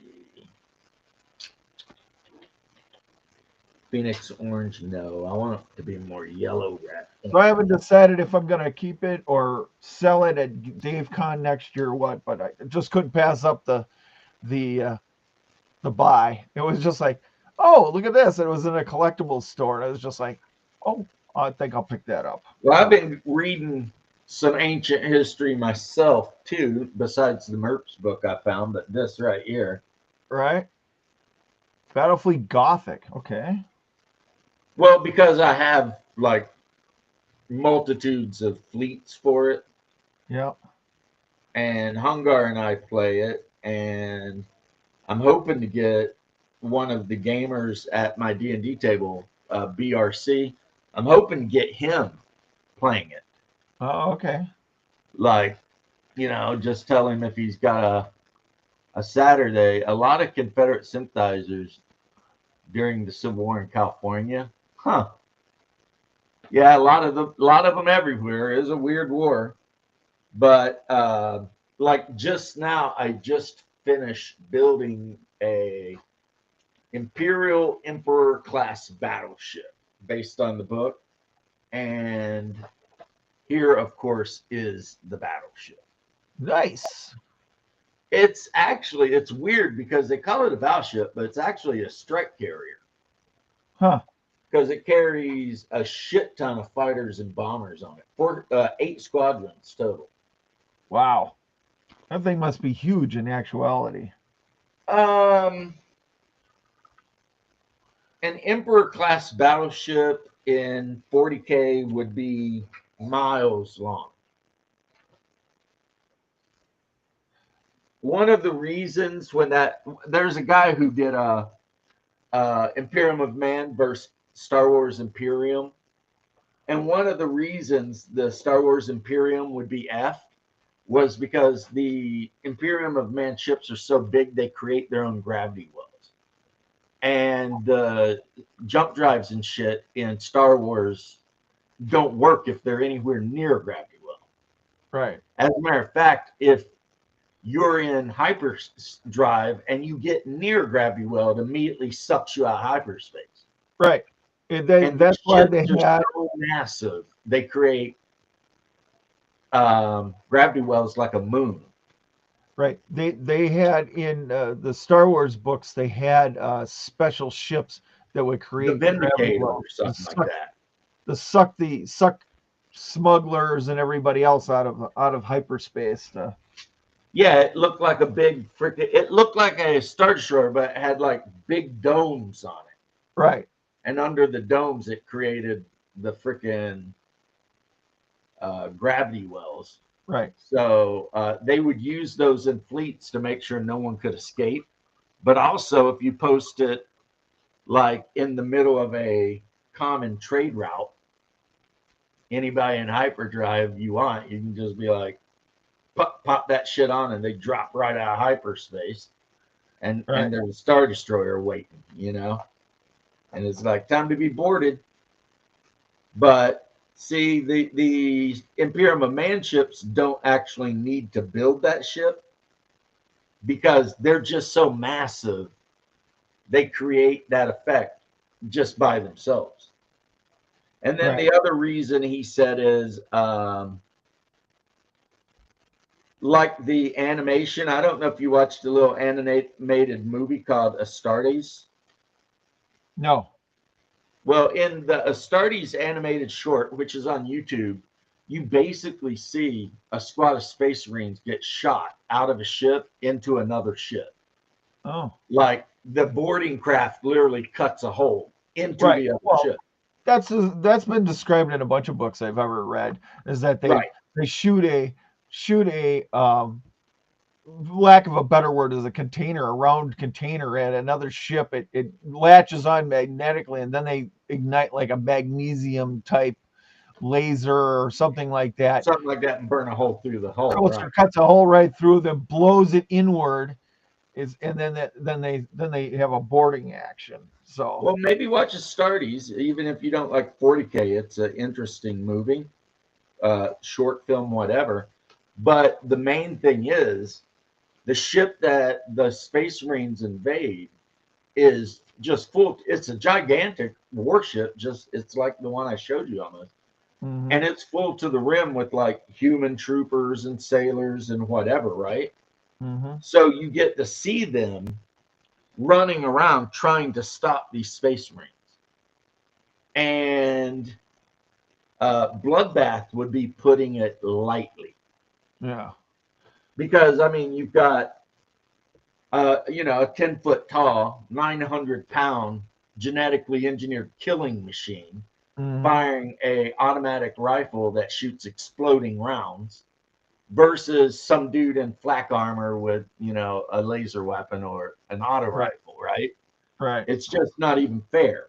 Phoenix orange, no. I want it to be more yellow red.
So I haven't decided if I'm going to keep it or sell it at DaveCon next year or what, but I just couldn't pass up the buy. It was just like, oh, look at this. It was in a collectibles store. And I was just like, oh, I think I'll pick that up.
Well, I've been reading some ancient history myself too, besides the Merps book I found, but this right here.
Right? Battlefleet Gothic. Okay.
Well, because I have like multitudes of fleets for it.
Yep.
And Hungar and I play it, and I'm hoping to get one of the gamers at my D&D table, BRC. I'm hoping to get him playing it.
Oh, okay.
Like, just tell him if he's got a Saturday. A lot of Confederate sympathizers during the Civil War in California. Huh. Yeah, a lot of them everywhere. It is a weird war. But like just now, I just finished building a Imperial Emperor class battleship based on the book, and Here, of course, is the battleship.
Nice.
It's weird because they call it a battleship, but it's actually a strike carrier
Huh.
because it carries a shit ton of fighters and bombers on it. 8 squadrons total.
Wow. That thing must be huge in actuality.
Um, an Emperor class battleship in 40K would be miles long. One of the reasons there's a guy who did a Imperium of Man versus Star Wars Imperium, and one of the reasons the Star Wars Imperium would be F was because the Imperium of Man ships are so big they create their own gravity wells, and the jump drives and shit in Star Wars don't work if they're anywhere near a gravity well.
Right.
As a matter of fact, if you're in hyperdrive and you get near gravity well, it immediately sucks you out of hyperspace.
Right.
And
That's why they
ships
had
are so massive, they create gravity wells like a moon.
right. They had in the Star Wars books they had special ships that would
The
create gravity
Vindicator
wells
or something like that.
to suck smugglers and everybody else out of hyperspace.
Yeah, it looked like a big freaking. It looked like a Star Destroyer, but it had like big domes on it,
Right.
and under the domes, it created the freaking gravity wells.
Right.
So they would use those in fleets to make sure no one could escape. But also, if you post it like in the middle of a common trade route, anybody in hyperdrive you want, you can just be like, pop that shit on, and they drop right out of hyperspace, and
Right.
there's a Star Destroyer waiting, and it's like time to be boarded. But see, the Imperium of Man ships don't actually need to build that ship because they're just so massive. They create that effect just by themselves. And then
Right.
the other reason he said is like the animation. I don't know if you watched a little animated movie called Astartes.
No.
Well, in the Astartes animated short, which is on YouTube, you basically see a squad of space marines get shot out of a ship into another ship.
Oh.
Like the boarding craft literally cuts a hole into
Right.
the other
Well,
ship.
that's been described in a bunch of books I've ever read. Is that
Right.
they shoot a lack of a better word is a round container at another ship. It latches on magnetically, and then they ignite like a magnesium type laser or something like that.
Something like that and burn a hole through the hull. Right.
Cuts a hole right through them, blows it inward, and then they have a boarding action. So
Well, maybe watch Astartes, even if you don't like 40K. It's an interesting movie, short film, whatever. But the main thing is the ship that the Space Marines invade is just full. It's a gigantic warship. It's like the one I showed you almost, and it's full to the rim with like human troopers and sailors and whatever, right? So you get to see them running around trying to stop these Space Marines, and Bloodbath would be putting it lightly.
Yeah.
Because I mean, you've got a 10-foot tall, 900-pound genetically engineered killing machine firing a automatic rifle that shoots exploding rounds versus some dude in flak armor with a laser weapon or an auto rifle, right?
Right.
It's just not even fair.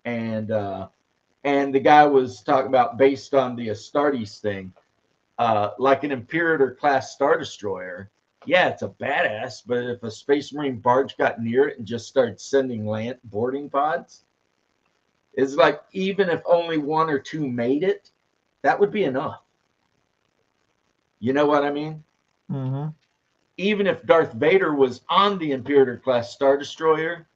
And the guy was talking about, based on the Astartes thing, like an Imperator class Star Destroyer, yeah, it's a badass, but if a Space Marine barge got near it and just started sending land boarding pods, it's like even if only one or two made it, that would be enough. You know what I mean? Even if Darth Vader was on the Imperator class Star Destroyer,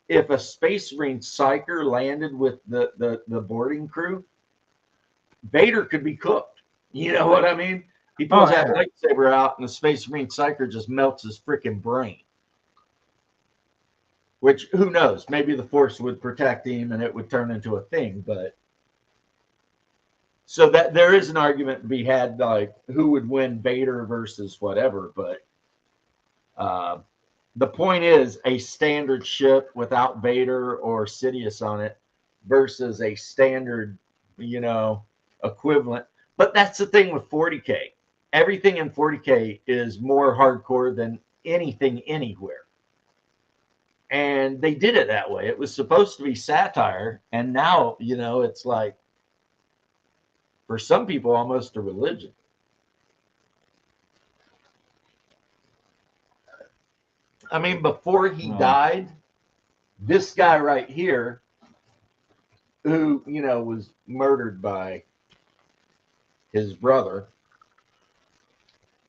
if a Space Marine Psyker landed with the boarding crew, Vader could be cooked. You know what I mean? He
Oh
pulls that lightsaber out, and the Space Marine Psyker just melts his freaking brain. Which, who knows? Maybe the Force would protect him, and it would turn into a thing. But so that there is an argument to be had, like who would win, Vader versus whatever. But the point is, a standard ship without Vader or Sidious on it versus a standard, equivalent. But that's the thing with 40K. Everything in 40K is more hardcore than anything anywhere. And they did it that way. It was supposed to be satire. And now, it's like, for some people, almost a religion. I mean, before he died, this guy right here, who, was murdered by his brother,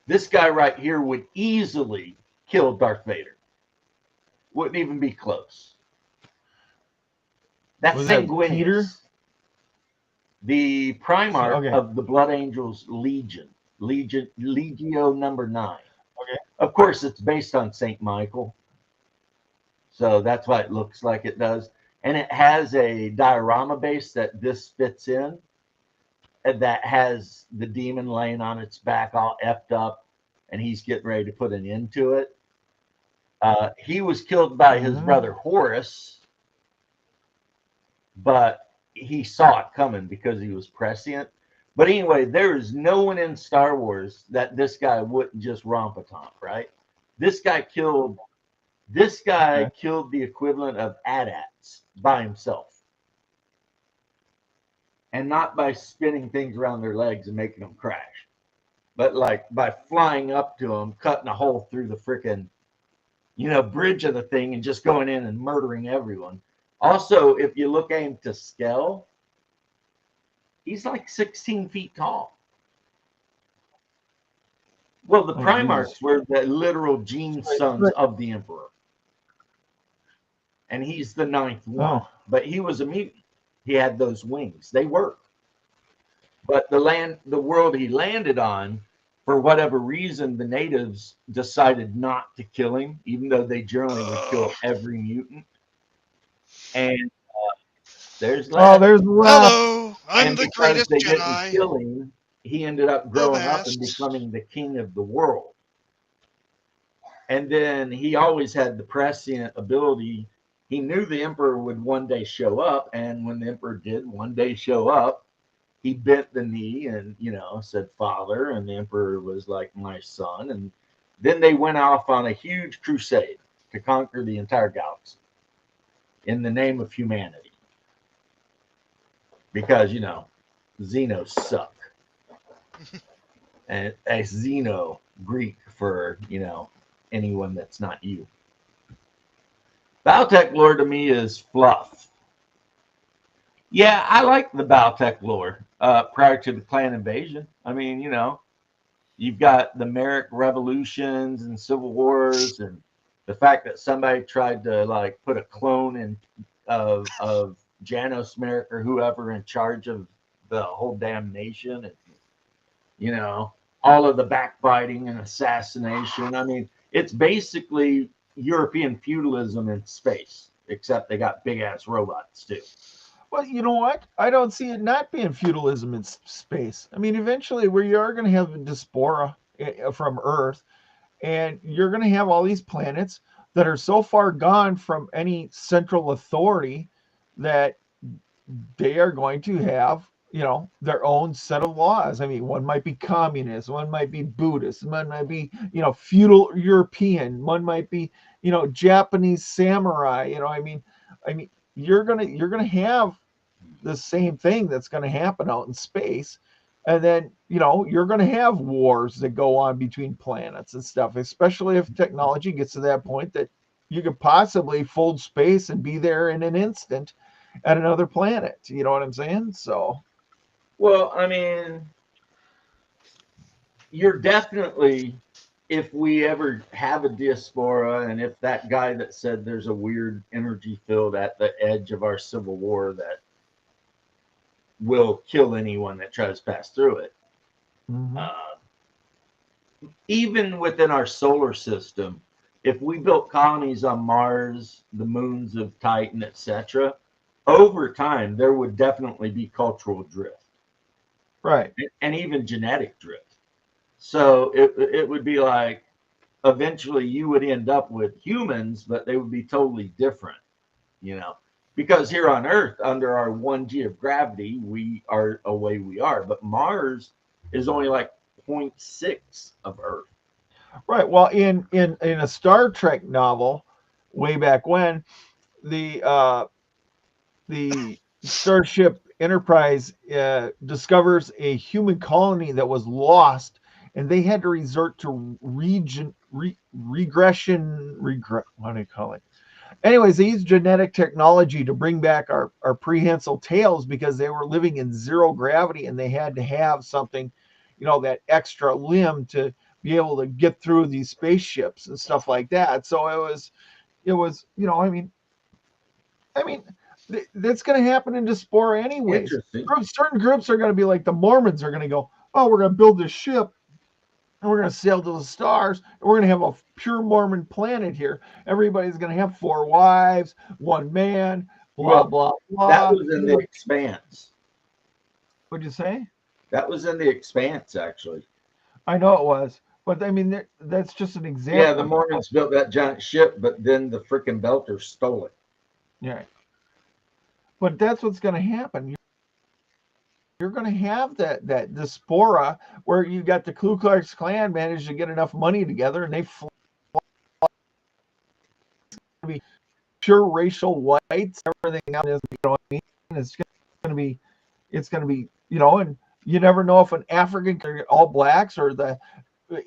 this guy right here would easily kill Darth Vader. Wouldn't even be close. That's Sanguinius, the Primarch of the Blood Angels Legio number 9.
Okay.
Of course, it's based on Saint Michael, so that's why it looks like it does. And it has a diorama base that this fits in, and that has the demon laying on its back all effed up, and he's getting ready to put an end to it. He was killed by his brother Horus, but he saw it coming because he was prescient. But anyway, there is no one in Star Wars that this guy wouldn't just romp a tomp, right? This guy killed the equivalent of AT-ATs by himself. And not by spinning things around their legs and making them crash, but like by flying up to them, cutting a hole through the freaking, bridge of the thing and just going in and murdering everyone. Also, if you look at him to scale, he's like 16 feet tall. Well, the Primarchs were the literal gene sons of the Emperor. And he's the 9th one. But he was a mutant. He had those wings. They work. But the world he landed on, for whatever reason, the natives decided not to kill him, even though they generally would kill every mutant. And there's Lev.
There's Lev.
Hello, I'm
And
the
because
greatest
they
Jedi.
didn't kill him, he ended up growing up and becoming the king of the world. And then he always had the prescient ability. He knew the Emperor would one day show up, and when the Emperor did one day show up, he bent the knee and, said, "Father," and the Emperor was like, "My son." And then they went off on a huge crusade to conquer the entire galaxy in the name of humanity. Because, Xenos suck. And a Xeno, Greek for, anyone that's not you. Bautech lore to me is fluff. Yeah, I like the Bautech lore prior to the clan invasion. I mean, you've got the Merrick revolutions and civil wars, and the fact that somebody tried to like put a clone in of Janos Merrick or whoever in charge of the whole damn nation, and all of the backbiting and assassination. I mean, it's basically European feudalism in space, except they got big ass robots too.
Well, you know what? I don't see it not being feudalism in space. I mean, eventually, where you are going to have a diaspora from Earth, and you're going to have all these planets that are so far gone from any central authority that they are going to have, their own set of laws. I mean, one might be communist, one might be Buddhist, one might be, feudal European, one might be, Japanese samurai. I mean, you're gonna have the same thing that's going to happen out in space, and then you're going to have wars that go on between planets and stuff, especially if technology gets to that point that you could possibly fold space and be there in an instant at another planet. You know what I'm saying? So,
well, I mean, you're definitely, if we ever have a diaspora, and if that guy that said there's a weird energy field at the edge of our civil war that will kill anyone that tries to pass through it,
Mhm.
Even within our solar system, if we built colonies on Mars, the moons of Titan, etc., over time there would definitely be cultural drift
Right.
and even genetic drift. So it would be like eventually you would end up with humans, but they would be totally different, you know, because here on Earth, under our 1G of gravity, we are a way we are, but Mars is only like zero point 0.6 of Earth.
Right. Well, in a Star Trek novel, way back when, the Starship Enterprise discovers a human colony that was lost, and they had to resort to what do you call it? Anyways, they used genetic technology to bring back our prehensile tails because they were living in zero gravity and they had to have something, that extra limb to be able to get through these spaceships and stuff like that. So it was, I mean, that's going to happen in diaspora anyways.
Interesting.
Certain groups are going to be like the Mormons are going to go, oh, we're going to build this ship and we're going to sail to the stars and we're going to have a pure Mormon planet here. Everybody's going to have 4 wives, 1 man, blah,
Well,
blah,
that
blah.
was in the Expanse.
What'd you say?
That was in the Expanse, actually.
I know it was, but I mean, that's just an
Yeah, the
example.
Mormons built that giant ship, but then the freaking Belters stole it.
Yeah. But that's what's going to happen. You're going to have that diaspora where you got the Ku Klux Klan managed to get enough money together and they fly to be pure racial whites, everything else is, what I mean? It's going to be, and you never know if an African, all blacks, or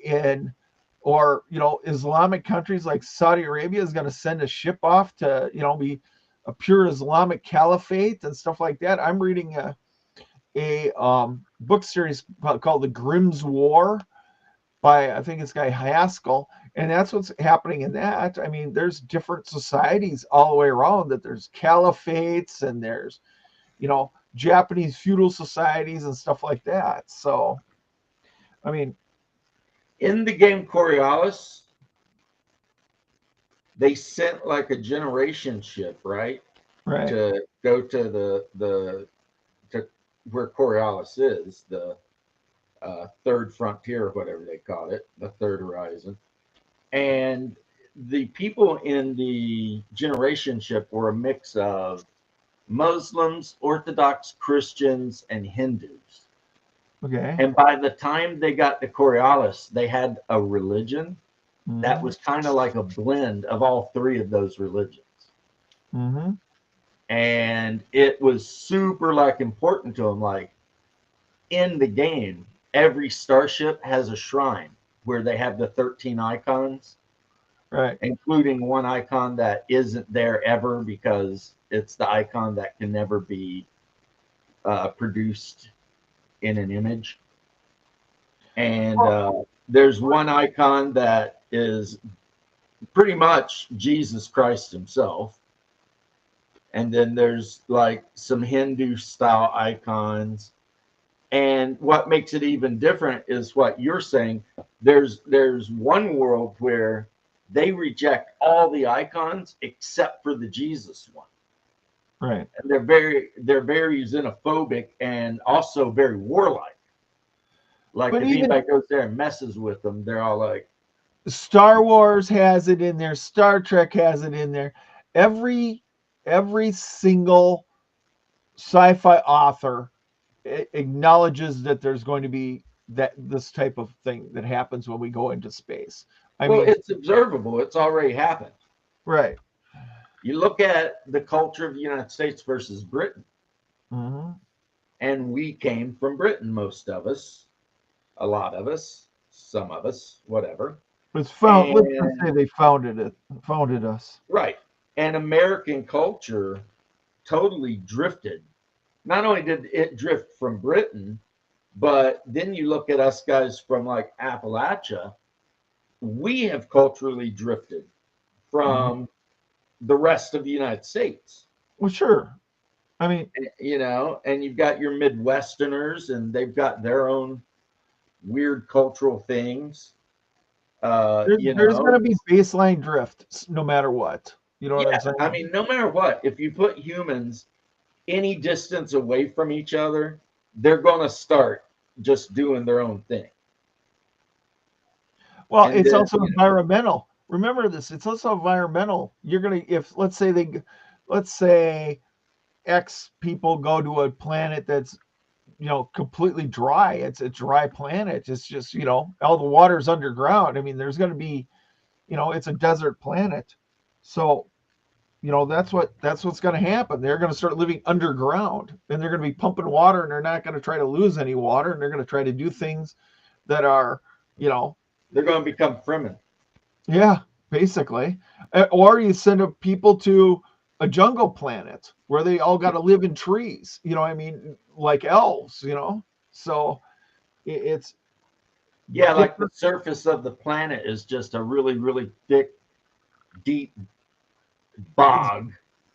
in, Islamic countries like Saudi Arabia is going to send a ship off to, be a pure Islamic caliphate and stuff like that. I'm reading a book series called The Grimm's War by, I think it's guy Haskell, and that's what's happening in that. I mean, there's different societies all the way around, that there's caliphates and there's, Japanese feudal societies and stuff like that. So, I mean,
In the game Coriolis, they sent like a generation ship, right,
right.
to go to the to where Coriolis is, the third frontier, or whatever they call it, the third horizon. And the people in the generation ship were a mix of Muslims, Orthodox Christians, and Hindus.
Okay.
And by the time they got to Coriolis, they had a religion that
Mm-hmm.
was kind of like a blend of all 3 of those religions.
Mm-hmm.
And it was super like important to them. Like in the game, every starship has a shrine where they have the 13 icons,
Right.
including one icon that isn't there ever because it's the icon that can never be produced in an image. And
Well,
there's one icon that is pretty much Jesus Christ himself. And then there's like some Hindu style icons. And what makes it even different is what you're saying. There's one world where they reject all the icons except for the Jesus one.
right.
And they're very xenophobic and also very warlike. Like
But
if
even
anybody goes there and messes with them, they're all like,
Star Wars has it in there. Star Trek has it in there. Every every single sci-fi author acknowledges that there's going to be that this type of thing that happens when we go into space. I
well,
mean,
it's observable. It's already happened.
right.
You look at the culture of the United States versus Britain,
Mm-hmm.
and we came from Britain, most of us, a lot of us, some of us, whatever.
It's found. Let's just say
And
they founded us.
right. And American culture totally drifted. Not only did it drift from Britain, but then you look at us guys from like Appalachia, we have culturally drifted
Mm-hmm.
from the rest of the United States.
Well, sure. I mean,
You know, and you've got your Midwesterners, and they've got their own weird cultural things.
There's going to be baseline drift no matter what. You know what I'm
Yeah, I
saying?
mean, no matter what, if you put humans any distance away from each other, they're going to start just doing their own thing.
Well,
And
it's
then,
also environmental. Remember this. It's also environmental. You're going to, if let's say X people go to a planet that's, completely dry. It's a dry planet. It's just, all the water's underground. I mean, there's going to be, it's a desert planet. So, that's what's going to happen. They're going to start living underground, and they're going to be pumping water, and they're not going to try to lose any water, and they're going to try to do things that are, you know,
they're going to become Fremen.
yeah, basically. Or you send people to a jungle planet where they all got to live in trees. I mean, like elves. So it's
Yeah, like the
different.
surface of the planet is just a really, really thick, deep bog.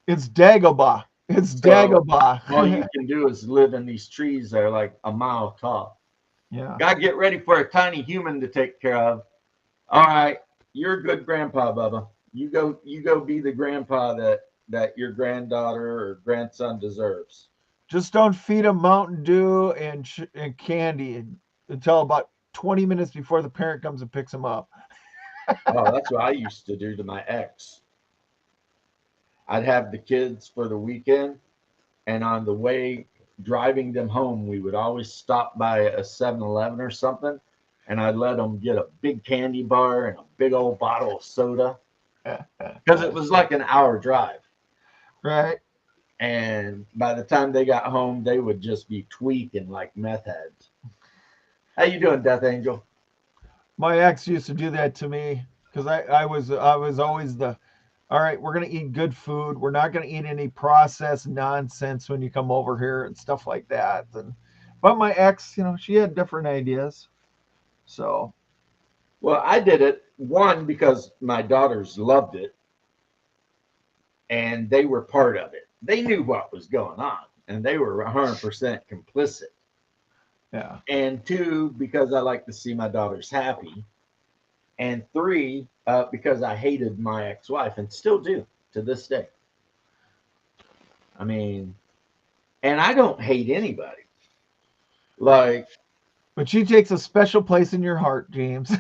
It's Dagobah. It's
So all you
Dagobah.
can do is live in these trees that are like a mile tall.
Yeah.
Gotta get ready for a tiny human to take care of. All right, you're a good grandpa, Bubba. You go be the grandpa that your granddaughter or grandson deserves.
Just don't feed them Mountain Dew and candy until about 20 minutes before the parent comes and picks them up.
Oh, that's what I used to do to my ex. I'd have the kids for the weekend, and on the way driving them home, we would always stop by a 7-Eleven or something, and I'd let them get a big candy bar and a big old bottle of soda because it was like an hour drive.
Right.
And by the time they got home, they would just be tweaking like meth heads. How you doing, Death Angel?
My ex used to do that to me because I was always the, all right, we're gonna eat good food. We're not gonna eat any processed nonsense when you come over here and stuff like that. But my ex, she had different ideas. So
Well, I did it one because my daughters loved it and they were part of it. They knew what was going on and they were 100% complicit.
yeah.
And two, because I like to see my daughters happy. And three, because I hated my ex wife and still do to this day. I mean, and I don't hate anybody. Like,
But she takes a special place in your heart, James.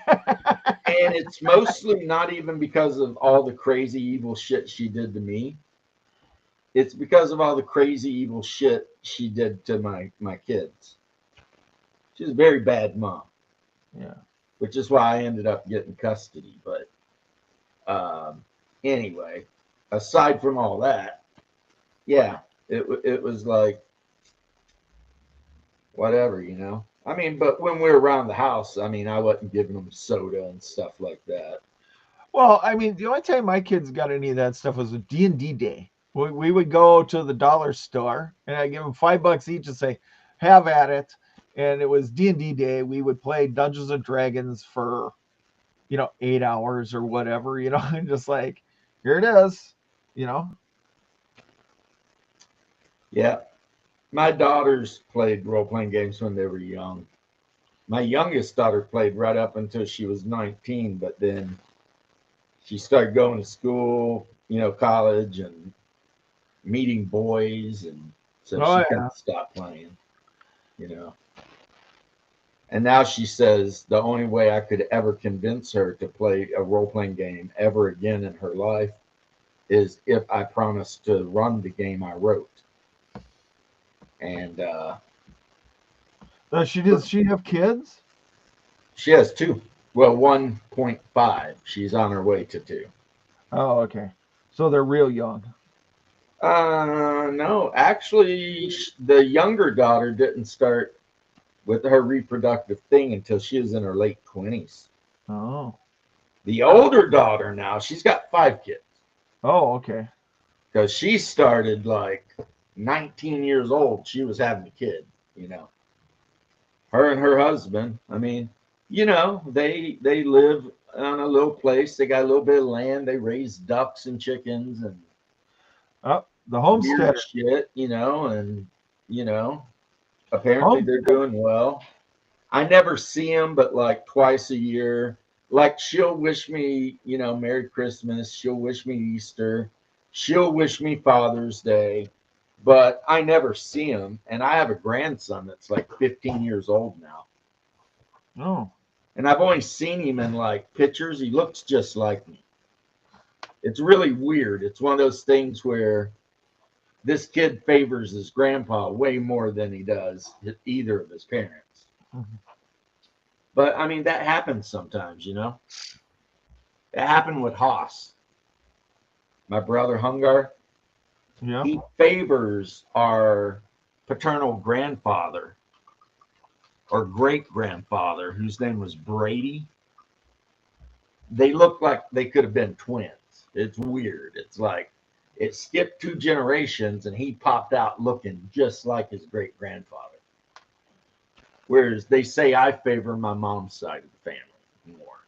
and it's mostly not even because of all the crazy evil shit she did to me. It's because of all the crazy evil shit she did to my kids. She's a very bad mom,
Yeah.
which is why I ended up getting custody. But um, anyway, aside from all that, yeah, it was like whatever. I mean, but when we were around the house, I mean, I wasn't giving them soda and stuff like that.
Well, I mean, the only time my kids got any of that stuff was a D&D day. We would go to the dollar store and I give them $5 each and say, "Have at it." And it was D&D day. We would play Dungeons and Dragons for 8 hours or whatever. And just like, here it is. You know.
Yeah, my daughters played role playing games when they were young. My youngest daughter played right up until she was 19, but then she started going to school, college and meeting boys, and so
Oh
she kind
yeah.
of stopped playing, you know. And now she says the only way I could ever convince her to play a role playing game ever again in her life is if I promise to run the game I wrote. And
Does she have kids?
she has two. Well, 1.5. She's on her way to two.
Oh, okay. So they're real young.
No, actually, the younger daughter didn't start with her reproductive thing until she was in her late 20s.
Oh.
The older daughter now, she's got 5 kids
Oh, okay.
because she started like 19 years old. She was having a kid, you know. Her and her husband. I mean, they live on a little place. They got a little bit of land. They raise ducks and chickens and
Oh, the
weird
homesteader.
shit, and you know, apparently they're
Homesteader.
doing well. I never see them, but like twice a year. Like she'll wish me, Merry Christmas. She'll wish me Easter. She'll wish me Father's Day, but I never see them. And I have a grandson that's like 15 years old now.
Oh,
And I've only seen him in like pictures. He looks just like me. It's really weird. It's one of those things where this kid favors his grandpa way more than he does either of his parents.
mhm.
But I mean, that happens sometimes, It happened with Haas, my brother Hungar.
Yeah.
He favors our paternal grandfather or great grandfather, whose name was Brady. They look like they could have been twins. It's weird. It's like it skipped 2 generations and he popped out looking just like his great grandfather. Whereas they say I favor my mom's side of the family more.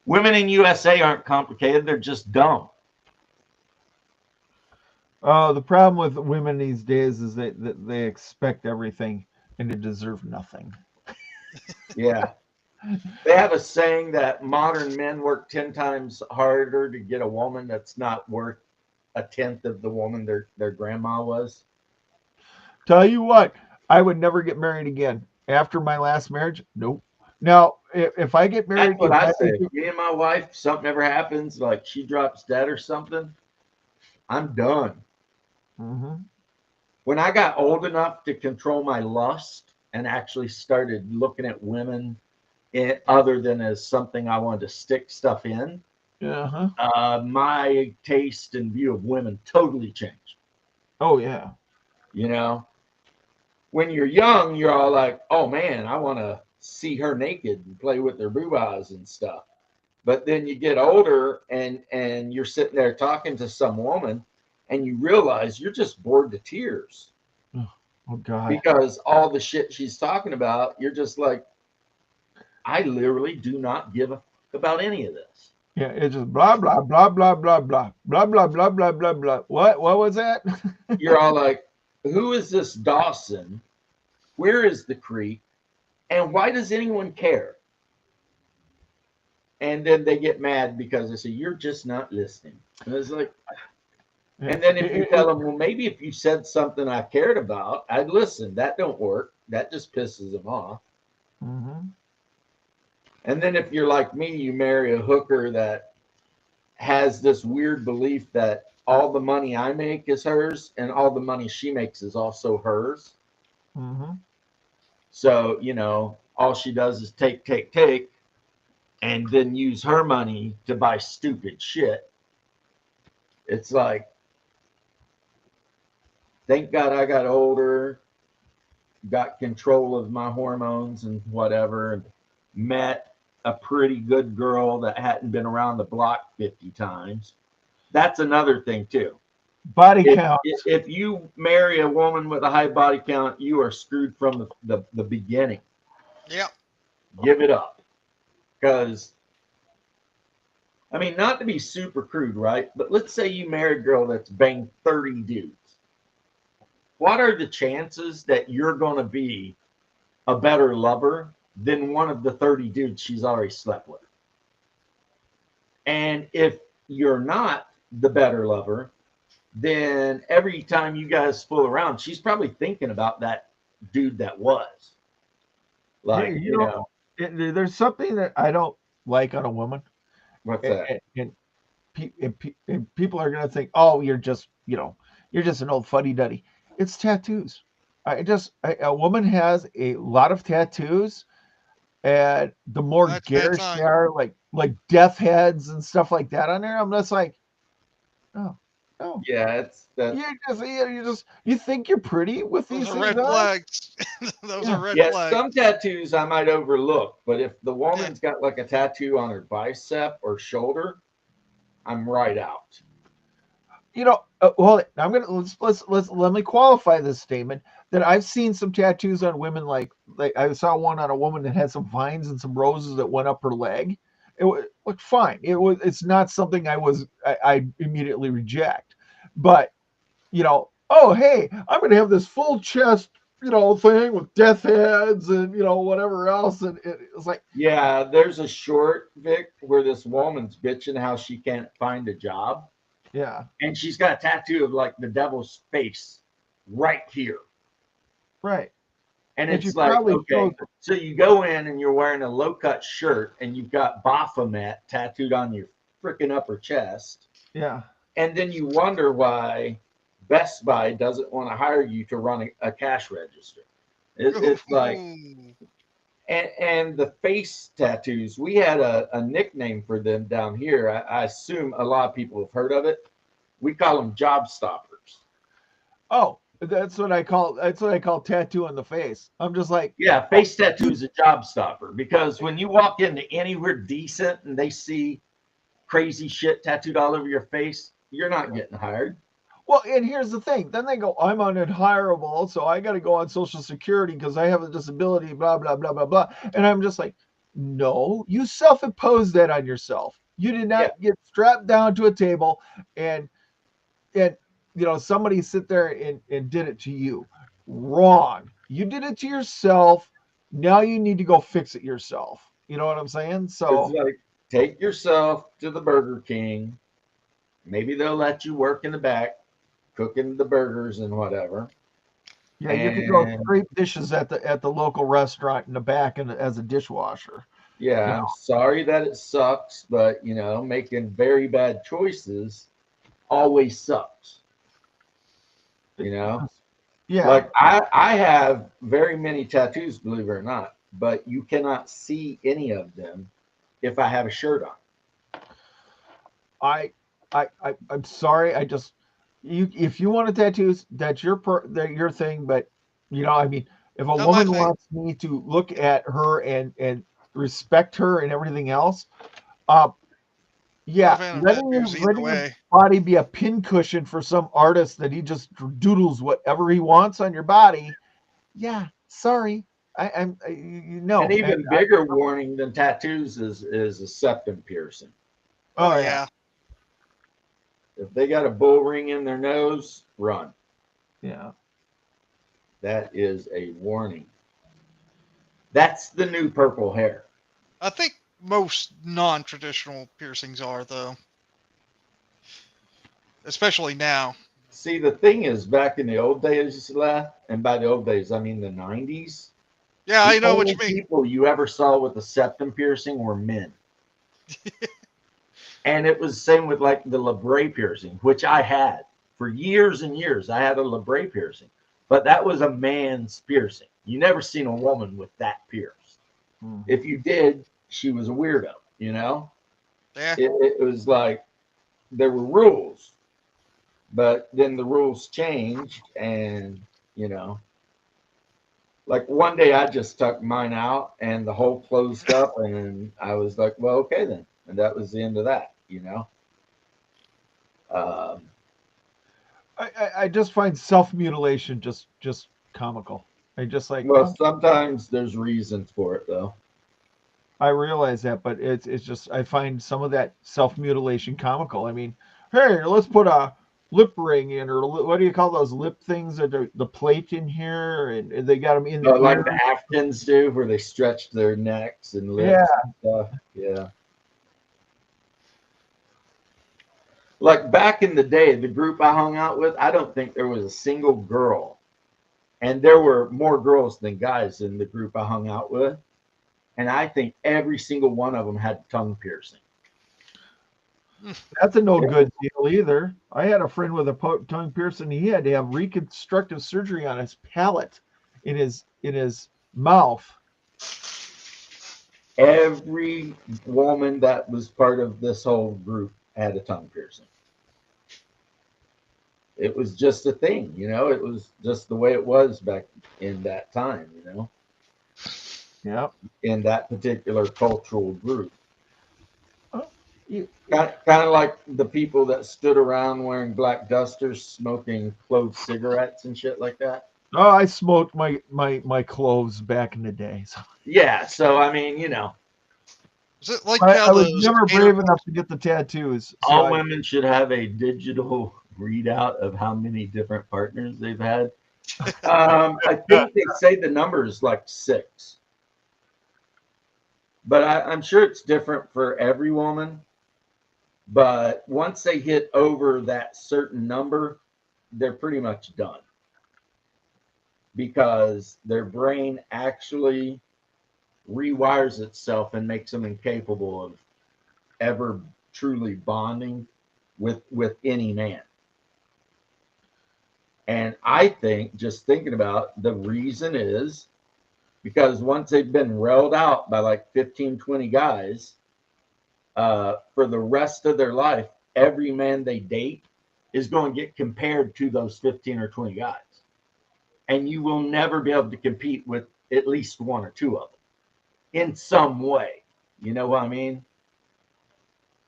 Women in USA aren't complicated, they're just dumb.
The problem with women these days is that they expect everything and they deserve nothing.
Yeah. They have a saying that modern men work 10 times harder to get a woman that's not worth a tenth of the woman their grandma was.
Tell you what, I would never get married again. After my last marriage, nope. Now, if I get
That's
married,
what I say. If me and my wife, something ever happens, like she drops dead or something, I'm done.
mm-hmm.
When I got old enough to control my lust and actually started looking at women other than as something I wanted to stick stuff in,
Uh-huh.
my taste and view of women totally changed.
Oh yeah.
You know, when you're young, you're all like, oh man, I want to see her naked and play with her boo-bahs and stuff. But then you get older and you're sitting there talking to some woman and you realize you're just bored to tears
Oh God.
because all the shit she's talking about, you're just like, I literally do not give a fuck about any of this.
Yeah, it's just blah blah blah blah blah blah blah blah blah blah blah blah. What was that?
You're all like, who is this Dawson? Where is the creek? And why does anyone care? And then they get mad because they say, you're just not listening. And it's like,
Yeah.
and then if you tell them, well, maybe if you said something I cared about, I'd listen. That don't work. That just pisses them off.
Mm-hmm.
And then if you're like me, you marry a hooker that has this weird belief that all the money I make is hers and all the money she makes is also hers.
Mm-hmm.
So, all she does is take, take, take, and then use her money to buy stupid shit. It's like, thank God I got older, got control of my hormones and whatever, and met a pretty good girl that hadn't been around the block 50 times. That's another thing, too.
Body
If,
count.
if you marry a woman with a high body count, you are screwed from the beginning.
Yeah.
Give it up. Because, I mean, not to be super crude, right? But let's say you marry a girl that's banged 30 dudes. What are the chances that you're going to be a better lover than one of the 30 dudes she's already slept with? And if you're not the better lover, then every time you guys fool around, she's probably thinking about that dude that was. Like,
There's something that I don't like on a woman,
what's
and,
that?
and people are gonna think, oh, you're just an old fuddy duddy. It's tattoos. A woman has a lot of tattoos, and the more
That's a bad
garish they
sign.
are, like death heads and stuff like that on there, I'm just like, oh, no.
Yeah, it's that.
You think you're pretty with
Those
these
are
things
red
on?
flags. Those are
Yeah.
red
Yeah,
flags.
some tattoos I might overlook, but if the
Yeah.
woman's got like a tattoo on her bicep or shoulder, I'm right out.
Well, I'm gonna let me qualify this statement that I've seen some tattoos on women, like I saw one on a woman that had some vines and some roses that went up her leg. It looked fine. It's not something I immediately reject, but oh hey, I'm gonna have this full chest thing with death heads and whatever else, and it was like,
Yeah, there's a short, Vic, where this woman's bitching how she can't find a job,
yeah,
and she's got a tattoo of like the devil's face right here.
right.
And
And she
it's like,
probably chose
okay, so you go in and you're wearing a low cut shirt and you've got Baphomet tattooed on your freaking upper chest.
yeah.
And then you wonder why Best Buy doesn't want to hire you to run a cash register. It's like,
Ooh.
and the face tattoos, we had a nickname for them down here. I assume a lot of people have heard of it. We call them job stoppers.
Oh, that's what I call tattoo on the face. I'm just like,
Yeah,
oh,
face tattoo is a job stopper because when you walk into anywhere decent and they see crazy shit tattooed all over your face, you're not getting hired.
well, and here's the thing. Then they go, I'm unhirable, so I got to go on Social Security because I have a disability, blah, blah, blah, blah, blah. And I'm just like, no, you self-imposed that on yourself. You did
Yeah,
not get strapped down to a table and and somebody sit there and did it to you. Wrong. You did it to yourself. Now you need to go fix it yourself. You know what I'm saying?
it's
So
like take yourself to the Burger King. Maybe they'll let you work in the back cooking the burgers and whatever.
yeah, you could go
And
scrape dishes at the local restaurant in the back and as a dishwasher.
yeah,
You
I'm sorry that it sucks, but making very bad choices always sucks. You know,
Yeah,
like I have very many tattoos, believe it or not, but you cannot see any of them if I have a shirt on.
I I'm sorry. I just if you want a tattoos, that's your thing. But I mean, if a
Not my
woman
thing.
wants me to look at her and respect her and everything else, uh,
Not a
yeah,
fan of
letting your
tattoos either
letting your
way.
body be a pincushion for some artist that he just doodles whatever he wants on your body. Yeah, sorry. I'm
An
no. And
even bigger warning than tattoos is a septum piercing.
Oh
oh yeah,
yeah.
If they got a bull ring in their nose, run.
yeah.
That is a warning. That's the new purple hair.
I think most non-traditional piercings are though, especially now.
See, the thing is, back in the old days, and by the old days, I mean the 90s,
Yeah,
the
I know what
only
you mean.
people you ever saw with a septum piercing were men. And it was the same with like the labret piercing, which I had for years and years. I had a labret piercing, but that was a man's piercing. You never seen a woman with that pierced.
Mhm.
If you did, she was a weirdo, you know?
Yeah.
It was like there were rules, but then the rules changed, and you know, like one day I just tucked mine out and the hole closed up, and I was like, well, okay then, and that was the end of that, Um,
I just find self mutilation just comical. I just like,
well, sometimes there's reasons for it though.
I realize that, but it's just I find some of that self mutilation comical. I mean, hey, let's put a lip ring in, or what do you call those lip things? That the plate in here, and they got them in the
Like the
ear.
Africans do, where they stretch their necks and
Yeah,
lips and stuff. Yeah. Like back in the day, the group I hung out with, I don't think there was a single girl, and there were more girls than guys in the group I hung out with. And I think every single one of them had tongue piercing.
that's a no
It
good deal either. I had a friend with a tongue piercing. He had to have reconstructive surgery on his palate, in his mouth.
Every woman that was part of this whole group had a tongue piercing. It was just a thing, it was just the way it was back in that time,
Yeah.
in that particular cultural group.
Oh, you,
Kind of like the people that stood around wearing black dusters, smoking clove cigarettes and shit like that.
oh, I smoked my cloves back in the day. So.
Yeah, so I mean,
Is it like
I,
how
I was
those
never
gator
brave enough to get the tattoos. So
all women should have a digital readout of how many different partners they've had I think they say the number is like 6, but I'm sure it's different for every woman. But once they hit over that certain number, they're pretty much done because their brain actually rewires itself and makes them incapable of ever truly bonding with any man. And I think, just thinking about, the reason is because once they've been railed out by like 15, 20 guys, for the rest of their life, every man they date is going to get compared to those 15 or 20 guys. And you will never be able to compete with at least 1 or 2 of them in some way. You know what I mean?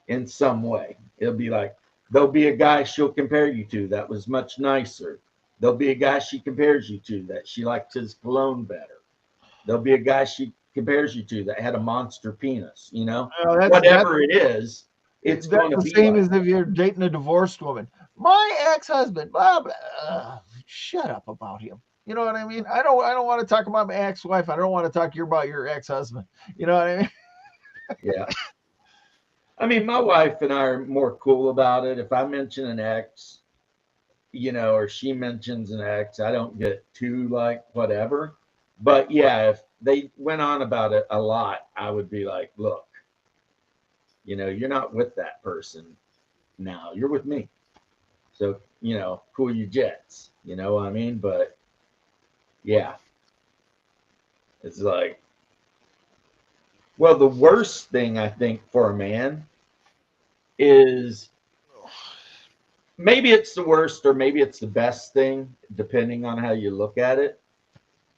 In some way. It'll be like, there'll be a guy she'll compare you to that was much nicer. There'll be a guy she compares you to that she liked his cologne better. There'll be a guy she compares you to that had a monster penis, you know? Whatever it is, it's going to
the
be
same
like
as if you're dating a divorced woman. My ex-husband, blah blah. Shut up about him. You know what I mean? I don't want to talk about my ex-wife. I don't want to talk about your ex-husband. You know what I mean?
Yeah. I mean, my wife and I are more cool about it. If I mention an ex, you know, or she mentions an ex, I don't get too like whatever. But yeah, if they went on about it a lot, I would be like, look, you know, you're not with that person now. You're with me. So, you know, cool your jets. You know what I mean? But yeah, it's like, well, the worst thing I think for a man is, maybe it's the worst or maybe it's the best thing, depending on how you look at it.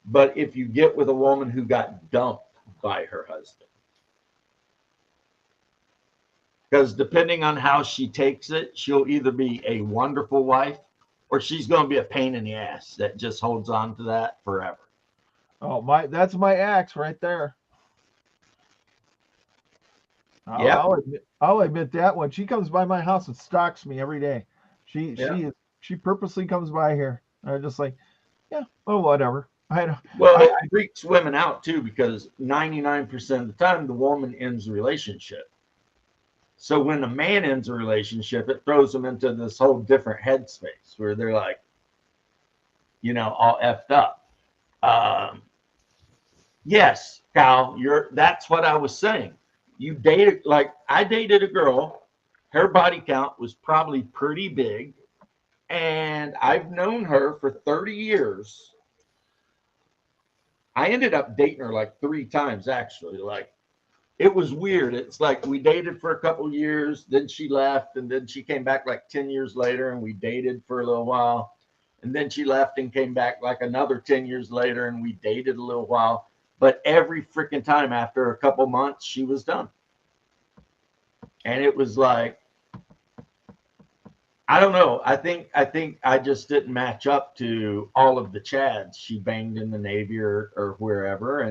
But if you get with a woman who got dumped by her husband, because depending on how she takes it, she'll either be a wonderful wife or she's going to be a pain in the ass that just holds on to that forever.
Oh, that's my ex right there.
Yeah.
I'll admit that one. She comes by my house and stalks me every day. She purposely comes by here. I'm just like, yeah, oh whatever.
Well, it freaks women out too because 99% of the time the woman ends the relationship. So when a man ends a relationship, it throws them into this whole different headspace where they're like, you know, all effed up. Yes, Kyle, that's what I was saying. You dated, like I dated a girl, her body count was probably pretty big, and I've known her for 30 years. I ended up dating her like 3 times actually. Like, it was weird. It's like we dated for a couple years, then she left, and then she came back like 10 years later, and we dated for a little while. And then she left and came back like another 10 years later, and we dated a little while. But every freaking time after a couple months, she was done. And it was like, I don't know. I think I just didn't match up to all of the Chads she banged in the Navy or wherever.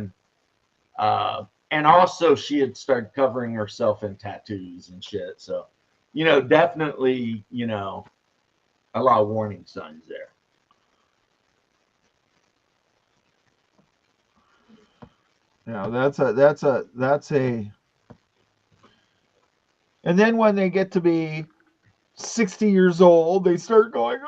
And also she had started covering herself in tattoos and shit. So, you know, definitely, you know, a lot of warning signs there.
Yeah, that's a. And then when they get to be 60 years old, they start going,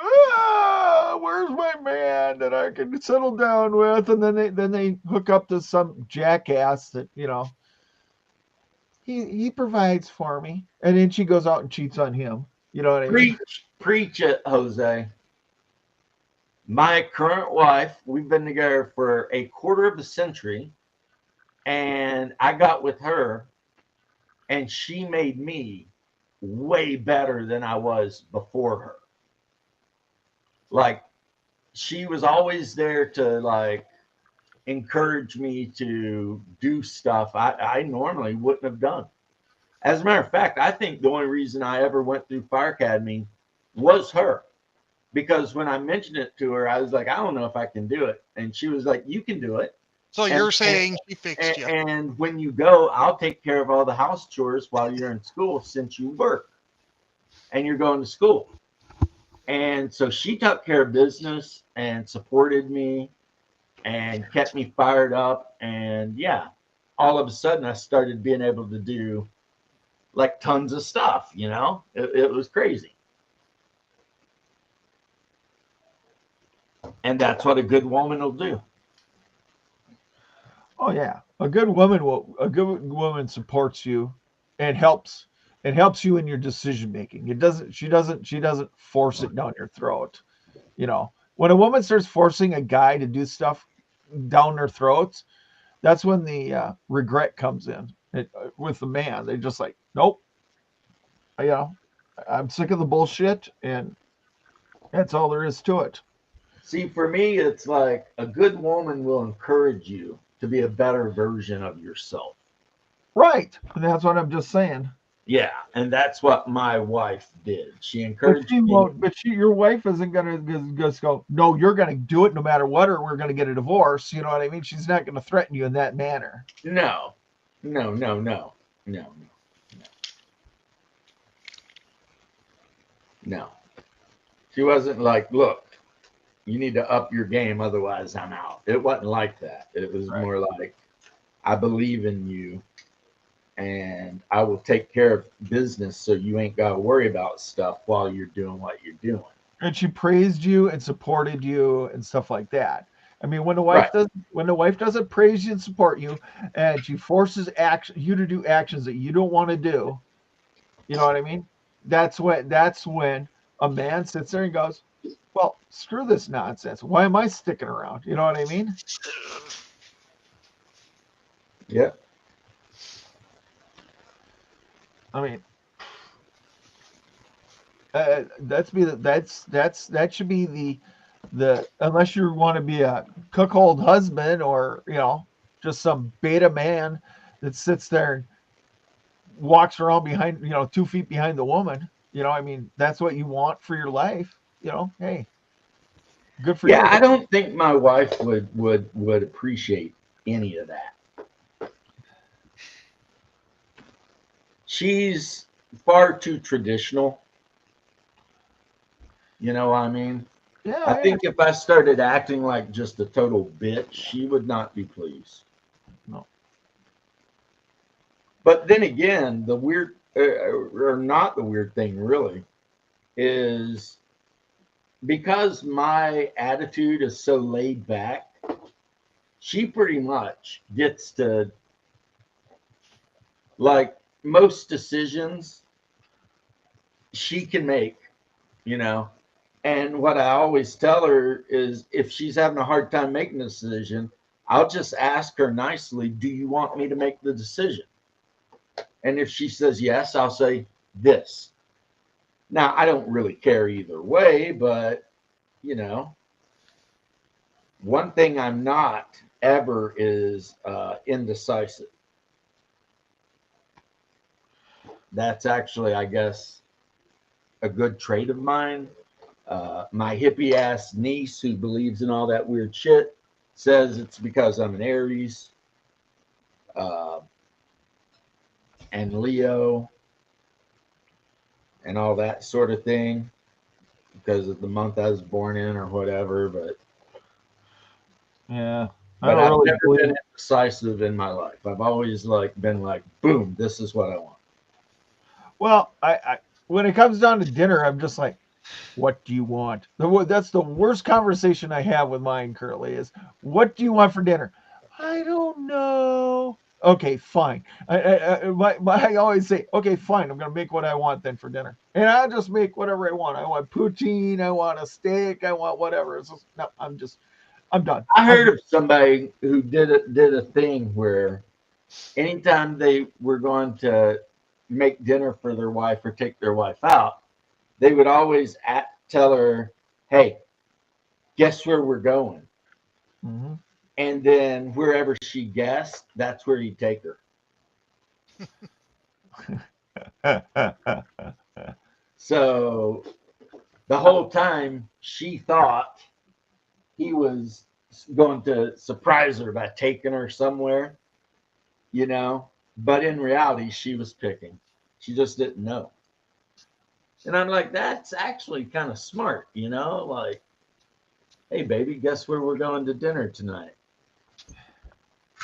where's my man that I can settle down with? And then they hook up to some jackass that, you know, he provides for me. And then she goes out and cheats on him. You know what I mean?
Preach it, Jose. My current wife, we've been together for a quarter of a century, and I got with her, and she made me way better than I was before her. Like, she was always there to like encourage me to do stuff I normally wouldn't have done. As a matter of fact, I think the only reason I ever went through Fire Academy was her. Because when I mentioned it to her, I was like, I don't know if I can do it. And she was like, you can do it.
So you're saying she fixed you.
And when you go, I'll take care of all the house chores while you're in school since you work and you're going to school. And so she took care of business and supported me and kept me fired up. And yeah, all of a sudden I started being able to do like tons of stuff, you know? It was crazy. And that's what a good woman will do.
Oh yeah, a good woman supports you and helps you in your decision making. She doesn't force it down your throat. You know, when a woman starts forcing a guy to do stuff down their throats, that's when the regret comes in. With the man. They're just like, nope, you know, I'm sick of the bullshit, and that's all there is to it.
See, for me, it's like a good woman will encourage you to be a better version of yourself.
Right, and that's what I'm just saying.
Yeah, and that's what my wife did. She
But
encouraged
she
me.
won't. Your wife isn't gonna just go. No, you're gonna do it no matter what, or we're gonna get a divorce. You know what I mean? She's not gonna threaten you in that manner.
No, no, no, no, no, no. She wasn't like, look, you need to up your game, otherwise I'm out. It wasn't like that. It was
Right.
more like, I believe in you and I will take care of business so you ain't got to worry about stuff while you're doing what you're doing.
And she praised you and supported you and stuff like that. I mean,
Right.
when the wife doesn't praise you and support you, and she forces you to do actions that you don't want to do, you know what I mean? That's when a man sits there and goes, "Well, screw this nonsense. Why am I sticking around?" You know what I mean?
Yeah.
I mean, that should be the unless you want to be a cuckold husband, or just some beta man that sits there and walks around behind 2 feet behind the woman. I mean, that's what you want for your life. Hey, good for
Yeah,
you.
I don't think my wife would appreciate any of that. She's far too traditional. You know what I mean? I
Yeah, yeah.
think if I started acting like just a total bitch, she would not be pleased.
No.
But then again, the weird, or not the weird thing really, is because my attitude is so laid back, she pretty much gets to, like, most decisions she can make, you know. And what I always tell her is if she's having a hard time making a decision, I'll just ask her nicely, do you want me to make the decision? And if she says yes, I'll say this. Now, I don't really care either way, but, you know, one thing I'm not ever is indecisive. That's actually, I guess, a good trait of mine. My hippie ass niece who believes in all that weird shit says it's because I'm an Aries uh, and Leo and all that sort of thing because of the month I was born in or whatever.
Yeah, I
But
don't
I've
really
never
believe.
been indecisive in my life. I've always like been like, boom, this is what I want.
Well, I when it comes down to dinner, I'm just like, what do you want? That's the worst conversation I have with mine currently is, what do you want for dinner? I don't know. Okay, fine. I always say, okay, fine. I'm gonna make what I want then for dinner, and I'll just make whatever I want. I want poutine. I want a steak. I want whatever. It's just, no, I'm done.
I heard of somebody who did a thing where anytime they were going to make dinner for their wife or take their wife out, they would always tell her, "Hey, guess where we're going?"
Mm-hmm.
And then wherever she guessed, that's where he'd take her. So the whole time she thought he was going to surprise her by taking her somewhere, you know. But in reality, she was picking. She just didn't know. And I'm like, that's actually kind of smart, you know? Like, hey, baby, guess where we're going to dinner tonight?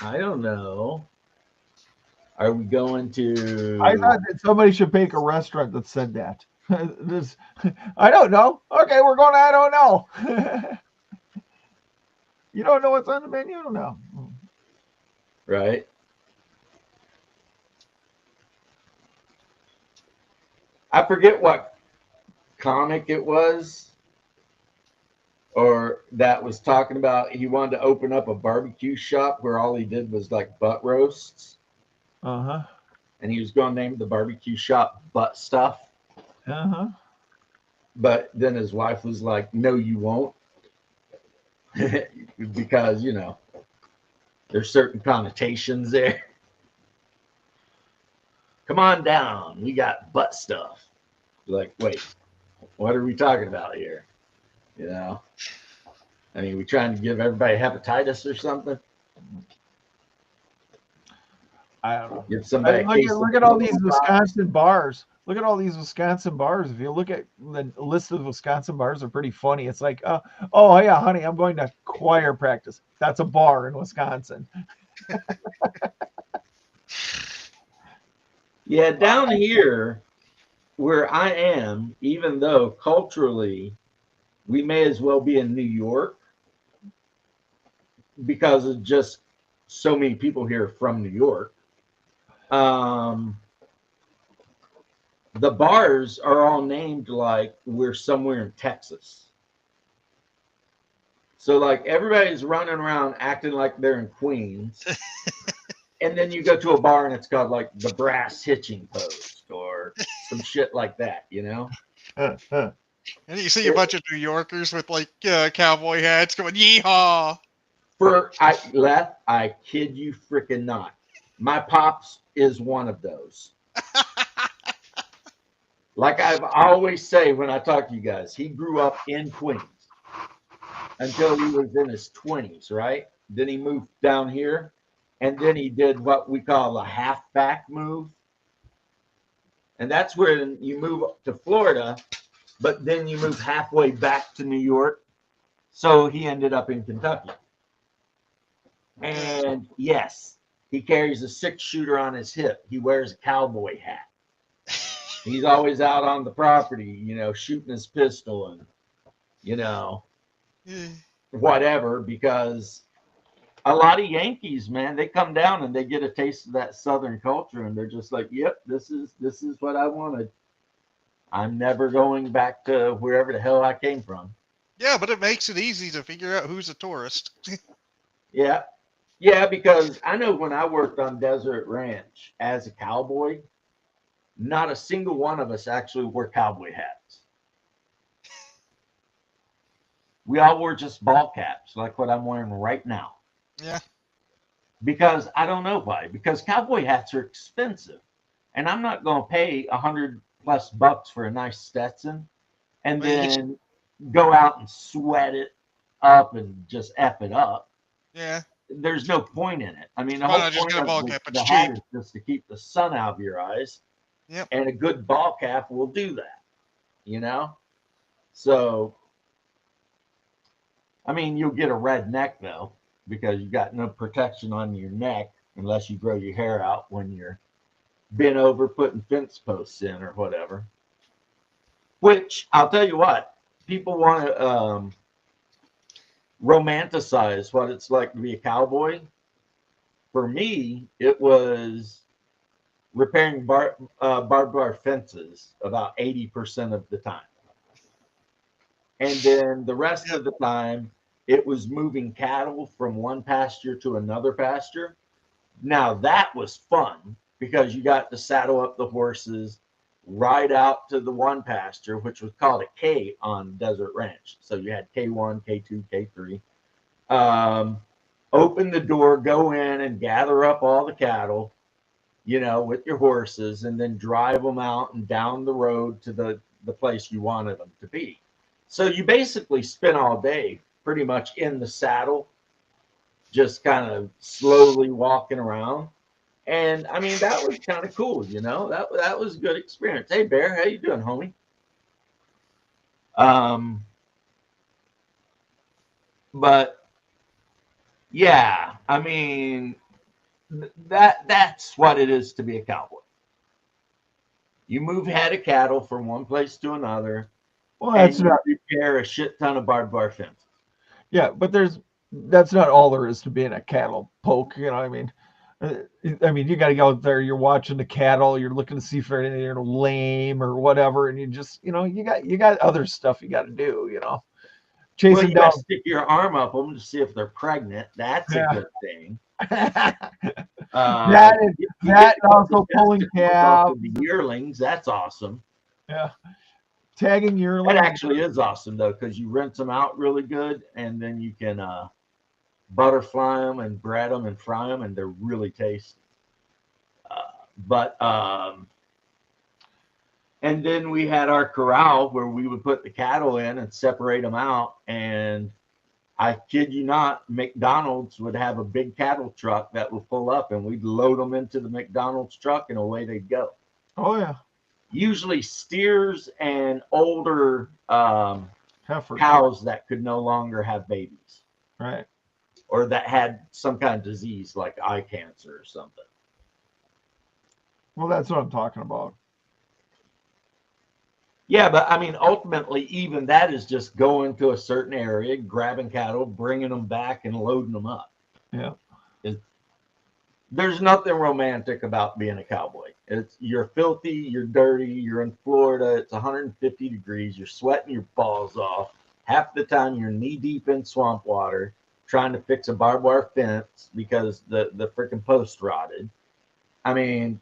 I don't know. Are we going
I
to?
thought that somebody should make a restaurant that said that. This, I don't know. Okay, we're going to I don't know. You don't know what's on the menu? I don't know.
Right? I forget what comic it was, or that was talking about he wanted to open up a barbecue shop where all he did was like butt roasts,
Uh-huh.
and he was going to name the barbecue shop Butt Stuff.
Uh-huh.
But then his wife was like, "No, you won't," because there's certain connotations there. Come on down, we got butt stuff. Like, wait, what are we talking about here? You know, I mean, we trying to give everybody hepatitis or something?
I don't know.
Give somebody a case
Look
of
at all these
smallpox?
Wisconsin bars. Look at all these Wisconsin bars. If you look at the list of Wisconsin bars, are pretty funny. It's like, oh yeah, honey, I'm going to choir practice. That's a bar in Wisconsin.
Yeah, down here where I am, even though culturally we may as well be in New York because of just so many people here from New York. Um, the bars are all named like we're somewhere in Texas. So like everybody's running around acting like they're in Queens. And then you go to a bar and it's called like the Brass Hitching Post or some shit like that, you know?
And you see a bunch of New Yorkers with like cowboy hats going yeehaw.
I kid you freaking not. My pops is one of those. Like I've always say when I talk to you guys, he grew up in Queens until he was in his 20s, right? Then he moved down here, and then he did what we call a halfback move. And that's where you move to Florida, but then you move halfway back to New York. So he ended up in Kentucky. And yes, he carries a 6-shooter on his hip. He wears a cowboy hat. He's always out on the property, shooting his pistol and, whatever, because a lot of Yankees, man, they come down and they get a taste of that Southern culture and they're just like, yep, this is what I wanted. I'm never going back to wherever the hell I came from.
Yeah, but it makes it easy to figure out who's a tourist.
Yeah. Yeah, because I know when I worked on Desert Ranch as a cowboy, not a single one of us actually wore cowboy hats. We all wore just ball caps, like what I'm wearing right now.
Yeah.
Because I don't know why. Because cowboy hats are expensive, and I'm not going to pay $100+ for a nice Stetson, and
Well,
then go out and sweat it up and just f it up.
yeah.
There's no point in it. I mean, the
Why
whole
not just
point
get a
of
ball cap? It's
the hat
cheap.
is just to keep the sun out of your eyes.
Yep.
And a good ball cap will do that. So, I mean, you'll get a red neck though, because you got no protection on your neck unless you grow your hair out when you're bent over putting fence posts in or whatever. Which I'll tell you what, people want to romanticize what it's like to be a cowboy. For me, it was repairing barbed wire fences about 80% of the time. And then the rest
Yep.
of the time, it was moving cattle from one pasture to another pasture. Now that was fun because you got to saddle up the horses, ride out to the one pasture, which was called a K on Desert Ranch. So you had K1, K2, K3. Open the door, go in and gather up all the cattle, with your horses, and then drive them out and down the road to the place you wanted them to be. So you basically spent all day pretty much in the saddle, just kind of slowly walking around. And I mean, that was kind of cool, That was a good experience. Hey, Bear, how you doing, homie?
Um, but yeah, I mean that's what it is to be a cowboy. You move head of cattle from one place to another, Well,
and
that's
you
not.
repair a shit ton of barbed wire fences.
Yeah, but that's not all there is to being a cattle poke. You know what I mean? I mean, you got to go out there. You're watching the cattle. You're looking to see if they're lame or whatever, and you just, you got other stuff you got to do.
Well,
Chasing
you
down.
got to stick your arm up them to see if they're pregnant. That's a
Yeah.
good thing.
that and
You
that
get
and also pulling
testicles off
calves.
of the yearlings. That's awesome.
Yeah, tagging
That
yearlings.
actually is awesome though, because you rinse them out really good, and then you can butterfly them and bread them and fry them, and they're really tasty. But and then we had our corral where we would put the cattle in and separate them out. And I kid you not, McDonald's would have a big cattle truck that would pull up, and we'd load them into the McDonald's truck, and away they'd go.
Oh yeah,
Usually steers and older
heifers.
cows that could no longer have babies,
Right.
or that had some kind of disease like eye cancer or something.
Well, that's what I'm talking about.
Yeah, but I mean, ultimately, even that is just going to a certain area, grabbing cattle, bringing them back, and loading them up.
Yeah.
There's nothing romantic about being a cowboy. You're filthy, you're dirty, you're in Florida, it's 150 degrees, you're sweating your balls off. Half the time you're knee deep in swamp water trying to fix a barbed wire fence because the freaking post rotted. I mean,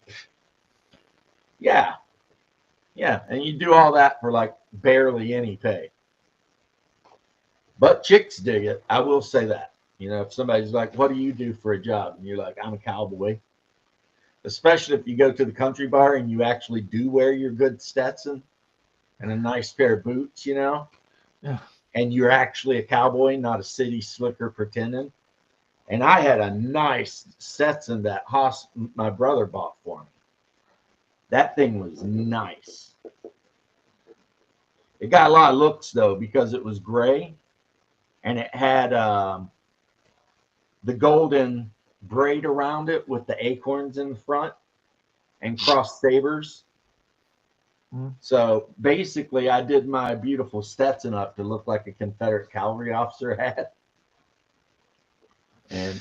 yeah. Yeah, and you do all that for like barely any pay. But chicks dig it. I will say that. If somebody's like, "What do you do for a job?" and you're like, "I'm a cowboy." Especially if you go to the country bar and you actually do wear your good Stetson and a nice pair of boots,
Yeah.
and you're actually a cowboy, not a city slicker pretending. And I had a nice Stetson that my brother bought for me. That thing was nice. It got a lot of looks though because it was gray and it had the golden braid around it with the acorns in the front and crossed sabers.
Mm.
So basically, I did my beautiful Stetson up to look like a Confederate cavalry officer had.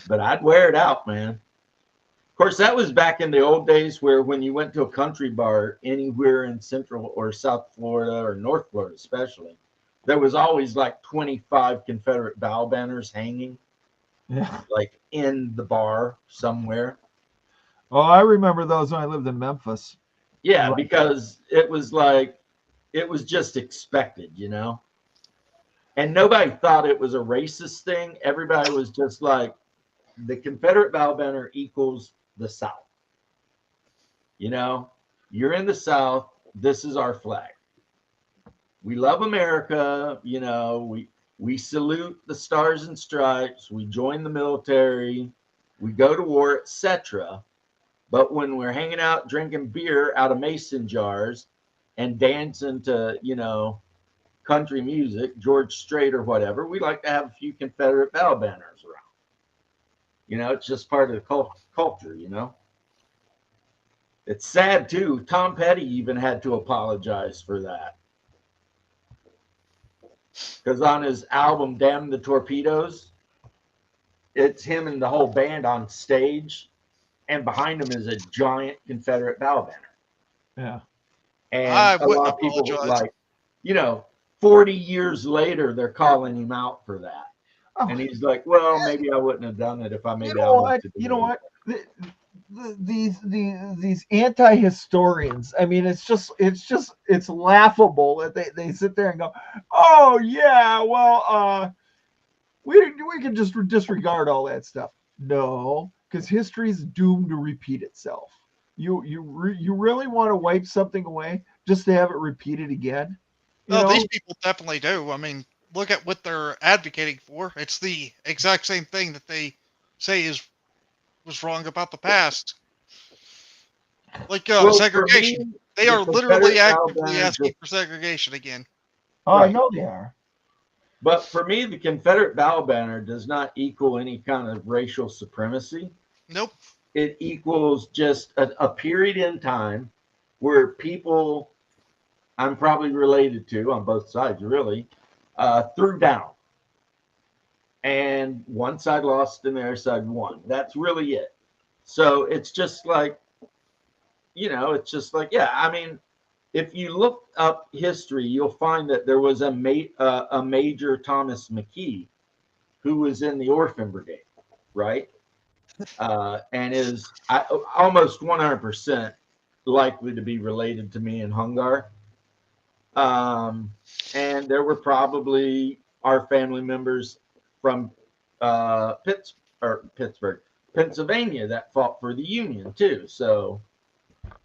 But I'd wear it out, man. Of course, that was back in the old days where when you went to a country bar anywhere in Central or South Florida or North Florida, especially, there was always like 25 Confederate bow banners hanging.
Yeah.
Like in the bar somewhere.
Oh, I remember those when I lived in Memphis.
Yeah, because it was just expected, And nobody thought it was a racist thing. Everybody was just like, the Confederate bow banner equals the South. You're in the South. This is our flag. We love America. We salute the stars and stripes. We join the military. We go to war, etc. But when we're hanging out drinking beer out of mason jars and dancing to, country music, George Strait or whatever, we like to have a few Confederate bow banners around. It's just part of the culture. It's sad too. Tom Petty even had to apologize for that. Because on his album Damn the Torpedoes, it's him and the whole band on stage, and behind him is a giant Confederate bow banner.
Yeah.
And
I
a
wouldn't
lot of people
apologize.
40 years later, they're calling him out for that.
Oh,
And he's like, well, maybe I wouldn't have done it if I
you
maybe
know
I
what?
went to
You know
the
what? These anti-historians. I mean, it's laughable that they sit there and go, "Oh yeah, well, we can just disregard all that stuff." No, because history is doomed to repeat itself. You really want to wipe something away just to have it repeated again?
No, these people definitely do. I mean, look at what they're advocating for. It's the exact same thing that they say was wrong about the past. Like
Well, for
segregation.
me,
They
the
are literally
Confederate bow
actively
banner
asking
just
for segregation again.
Oh, I
Right.
know they are.
But for me, the Confederate battle banner does not equal any kind of racial supremacy.
Nope.
It equals just a period in time where people I'm probably related to on both sides, really, threw down. And one side lost and the other side won. That's really it. So it's just like, it's just like, yeah, I mean, if you look up history, you'll find that there was a Major Thomas McKee who was in the Orphan Brigade, right? And is almost 100% likely to be related to me in Hungar. And there were probably our family members from Pittsburgh, Pennsylvania that fought for the Union too. So,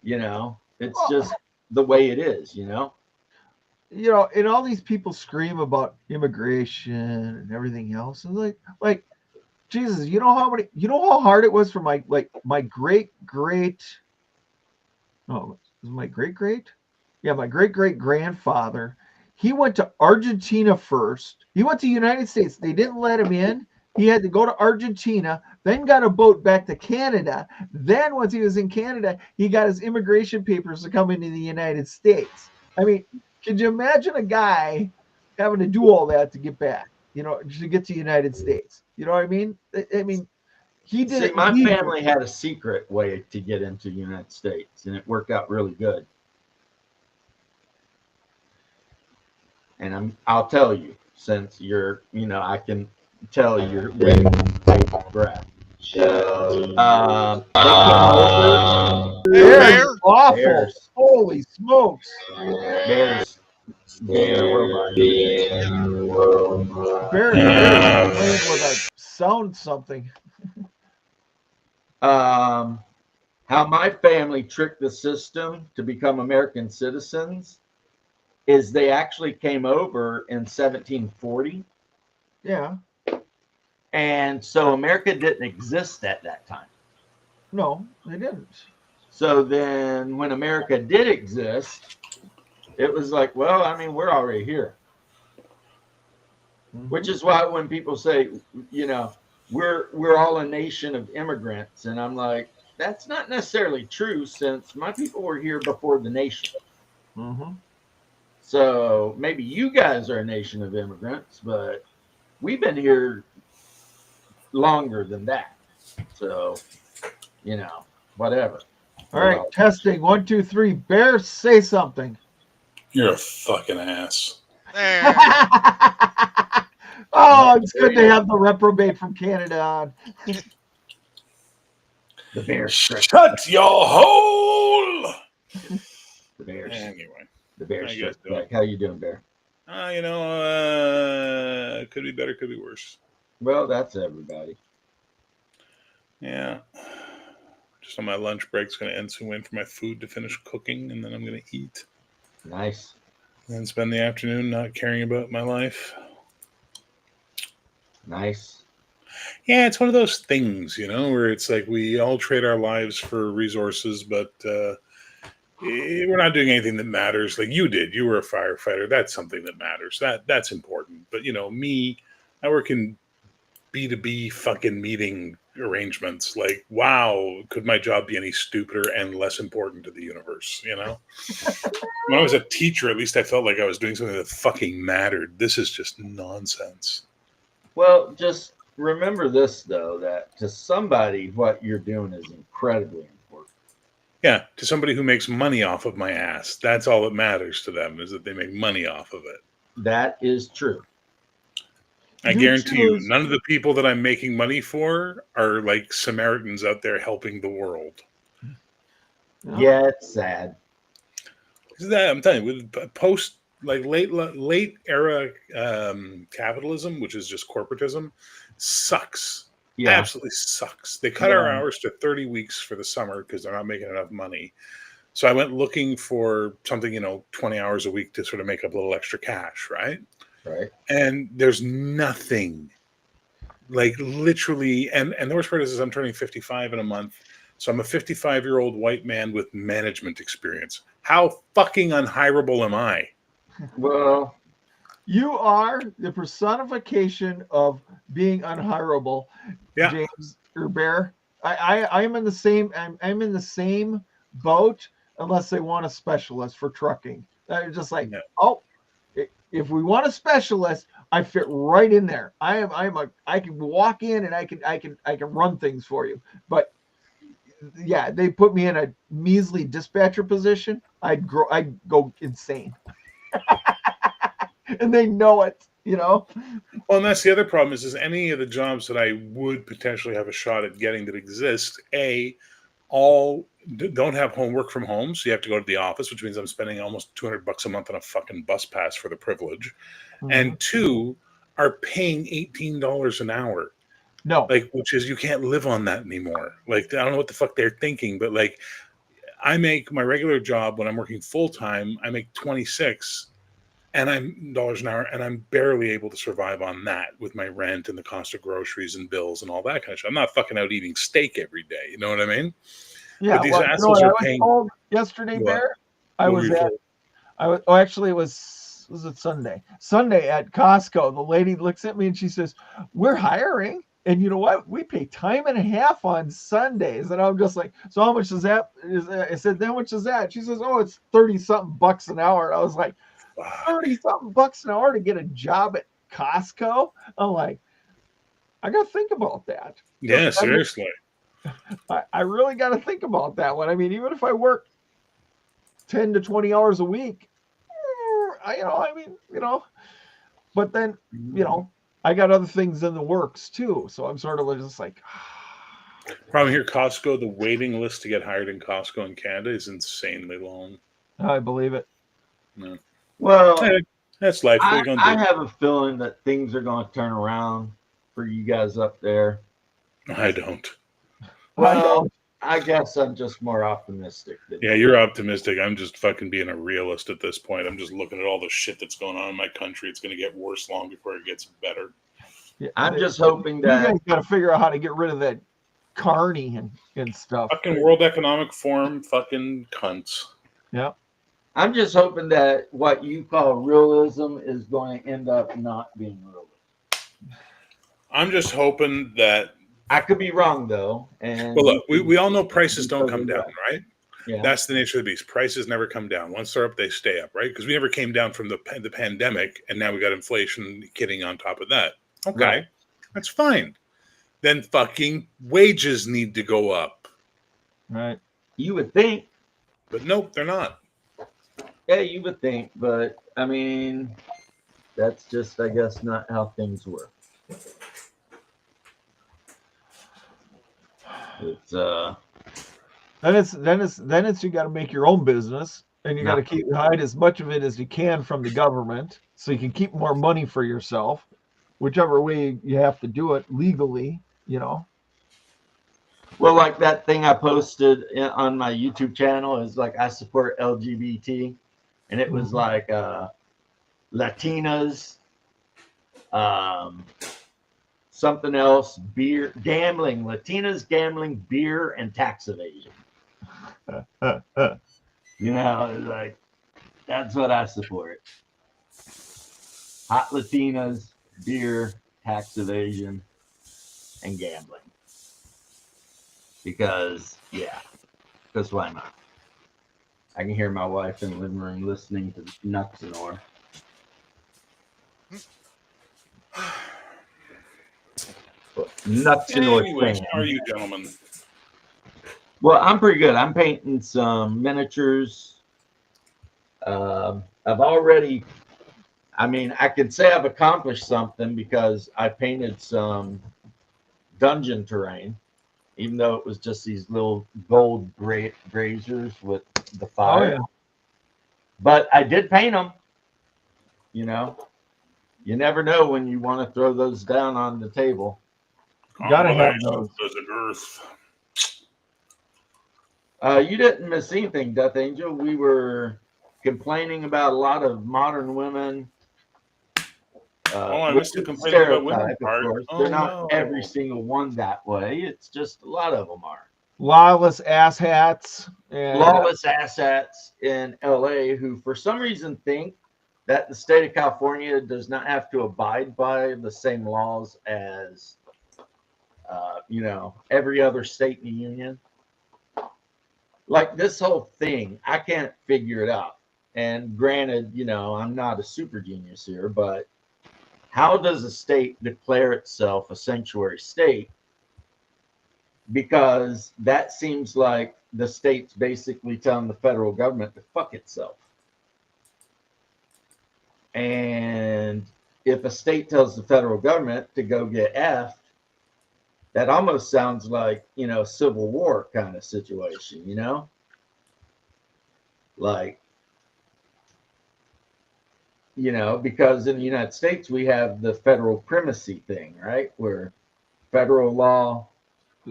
it's just the way it is,
And all these people scream about immigration and everything else, and like, Jesus, you know how hard it was for my great my great grandfather. He went to Argentina first. He went to the United States. They didn't let him in. He had to go to Argentina, then got a boat back to Canada. Then once he was in Canada, he got his immigration papers to come into the United States. I mean, could you imagine a guy having to do all that to get back, to get to the United States? You know what I mean? I mean, he did it.
My family had a secret way to get into the United States, and it worked out really good. And I'll tell you, since you're, I can tell you're waiting with breath. They came over.
Bear.
Awful.
Bears.
Holy smokes.
Bears being a robot.
Bear playing with a sound something.
How my family tricked the system to become American citizens is they actually came over in 1740.
Yeah.
And so America didn't exist at that time.
No, they didn't.
So then when America did exist, it was like, well, I mean, we're already here. Mm-hmm. Which is why when people say, we're all a nation of immigrants, and I'm like, that's not necessarily true, since my people were here before the nation.
Mm-hmm.
So maybe you guys are a nation of immigrants, but we've been here longer than that. So, whatever.
All right, testing. 1, 2, 3. Bear, say something.
You're a fucking ass.
There.
Oh, it's good to have the reprobate from Canada on.
The Bears.
Shut your hole.
The Bears.
Anyway.
The Bears. How you doing, Bear?
Could be better, could be worse.
Well, that's everybody.
Yeah. Just on my lunch break, it's going to end soon. Waiting for my food to finish cooking, and then I'm going to eat.
Nice.
And then spend the afternoon not caring about my life.
Nice.
Yeah, it's one of those things, where it's like we all trade our lives for resources, but we're not doing anything that matters. Like you did. You were a firefighter. That's something that matters. That's important. But, me, I work in B2B fucking meeting arrangements. Like, wow, could my job be any stupider and less important to the universe, When I was a teacher, at least I felt like I was doing something that fucking mattered. This is just nonsense.
Well, just remember this, though, that to somebody, what you're doing is incredibly important.
Yeah, to somebody who makes money off of my ass. That's all that matters to them, is that they make money off of it.
That is true.
I guarantee you, none of the people that I'm making money for are like Samaritans out there helping the world.
Yeah, it's sad.
I'm telling you, with post late era capitalism, which is just corporatism, sucks. Yeah. Absolutely sucks. They cut our hours to 30 weeks for the summer because they're not making enough money. So I went looking for something, 20 hours a week to sort of make up a little extra cash, right?
Right.
And there's nothing, like literally, and the worst part is I'm turning 55 in a month. So I'm a 55-year-old white man with management experience. How fucking unhireable am I?
Well,
You are the personification of being unhireable,
Yeah.
James or Bear. I'm in the same. I'm in the same boat unless they want a specialist for trucking. I'm just like,
Yeah.
oh, if we want a specialist, I fit right in there. I can walk in and I can run things for you. But yeah, they put me in a measly dispatcher position. I'd go insane. And they know it, you know.
Well, and that's the other problem is any of the jobs that I would potentially have a shot at getting that exist, all don't have homework from home, so you have to go to the office, which means I'm spending almost $200 a month on a fucking bus pass for the privilege. And two, are paying $18 an hour.
No,
Like, which is you can't live on that anymore. Like, I don't know what the fuck they're thinking, but like, I make my regular job when I'm working full time, I make 26 and I'm dollars an hour, and I'm barely able to survive on that with my rent and the cost of groceries and bills and all that kind of shit. I'm not fucking out eating steak every day. You know what I mean?
yeah.
But these
Well, you know
assholes
what I
are
was
paying.
told yesterday,
What?
Bear? I
What were
was
you
at.
told?
I was. Oh, actually, it was it Sunday? Sunday at Costco. The lady looks at me and she says, "We're hiring." And you know what? We pay time and a half on Sundays. And I'm just like, so how much is that? I said, how much is that? She says, oh, it's 30 something bucks an hour. And I was like, 30 something bucks an hour to get a job at Costco? I'm like, I got to think about that.
Yeah, seriously.
I really got to think about that one. I mean, even if I work 10 to 20 hours a week, but then, I got other things in the works too. So I'm sort of just like,
Problem here, Costco, the waiting list to get hired in Costco in Canada is insanely long.
I believe it.
No.
Well,
Hey, that's life. What are you gonna
I
do?
have a feeling that things are going to turn around for you guys up there.
I don't.
Well, I guess I'm just more optimistic than
Yeah, you're optimistic. I'm just fucking being a realist at this point. I'm just looking at all the shit that's going on in my country. It's going to get worse long before it gets better.
Yeah,
I'm just hoping
you
that
guys got to figure out how to get rid of that Carney and stuff.
Fucking World Economic Forum, fucking cunts.
Yeah.
I'm just hoping that what you call realism is going to end up not being realism.
I'm just hoping that.
I could be wrong though. And
Well, look, we all know prices don't come down,
right?
right?
Yeah.
That's the nature of the beast. Prices never come down. Once they're up, they stay up, right? Because we never came down from the pandemic, and now we got inflation hitting on top of that. Okay,
Right.
That's fine. Then fucking wages need to go up.
Right.
You would think.
But nope, they're not.
Yeah, you would think, but I mean, that's just, I guess, not how things work. It's
Then it's you got to make your own business, and you got to hide as much of it as you can from the government, so you can keep more money for yourself, whichever way you have to do it legally.
well, like that thing I posted on my YouTube channel is like I support LGBT, and it was like Latinas, something else, beer, gambling, Latinas, gambling, beer, and tax evasion. It's like that's what I support. Hot Latinas, beer, tax evasion, and gambling. Because why not? I can hear my wife in the living room listening to Nuts and Or. Nuts and Or.
Anyways, how are you, gentlemen?
Well, I'm pretty good. I'm painting some miniatures. I've already, I could say I've accomplished something because I painted some dungeon terrain, even though it was just these little gold braziers with the fire.
Oh, yeah.
But I did paint them. You never know when you want to throw those down on the table.
Gotta have those.
Doesn't earth.
You didn't miss anything, Death Angel. We were complaining about a lot of modern women.
I missed the complaining about women
Of
part.
course.
Oh,
They're not
no.
every single one that way. It's just a lot of them are.
Lawless asshats. And
Lawless asshats in LA who, for some reason, think that the state of California does not have to abide by the same laws as, every other state in the union. Like this whole thing, I can't figure it out. And granted, I'm not a super genius here, but how does a state declare itself a sanctuary state? Because that seems like the state's basically telling the federal government to fuck itself. And if a state tells the federal government to go get effed, that almost sounds like, Civil War kind of situation, Like, because in the United States, we have the federal primacy thing, right? Where federal law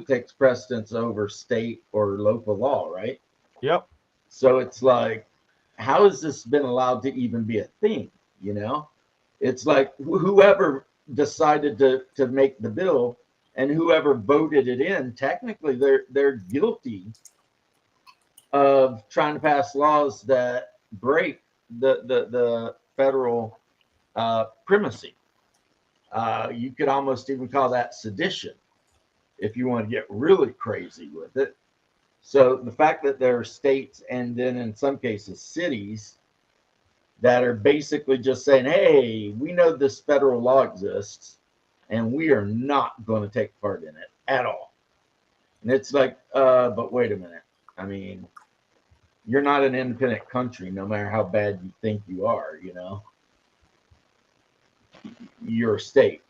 takes precedence over state or local law, right?
Yep.
So it's like, how has this been allowed to even be a thing? It's like whoever decided to make the bill and whoever voted it in, technically they're guilty of trying to pass laws that break the federal primacy. You could almost even call that sedition if you want to get really crazy with it. So the fact that there are states and then in some cases cities that are basically just saying, hey, we know this federal law exists and we are not going to take part in it at all. And it's like, but wait a minute. I mean, you're not an independent country, no matter how bad you think you are, You're a state.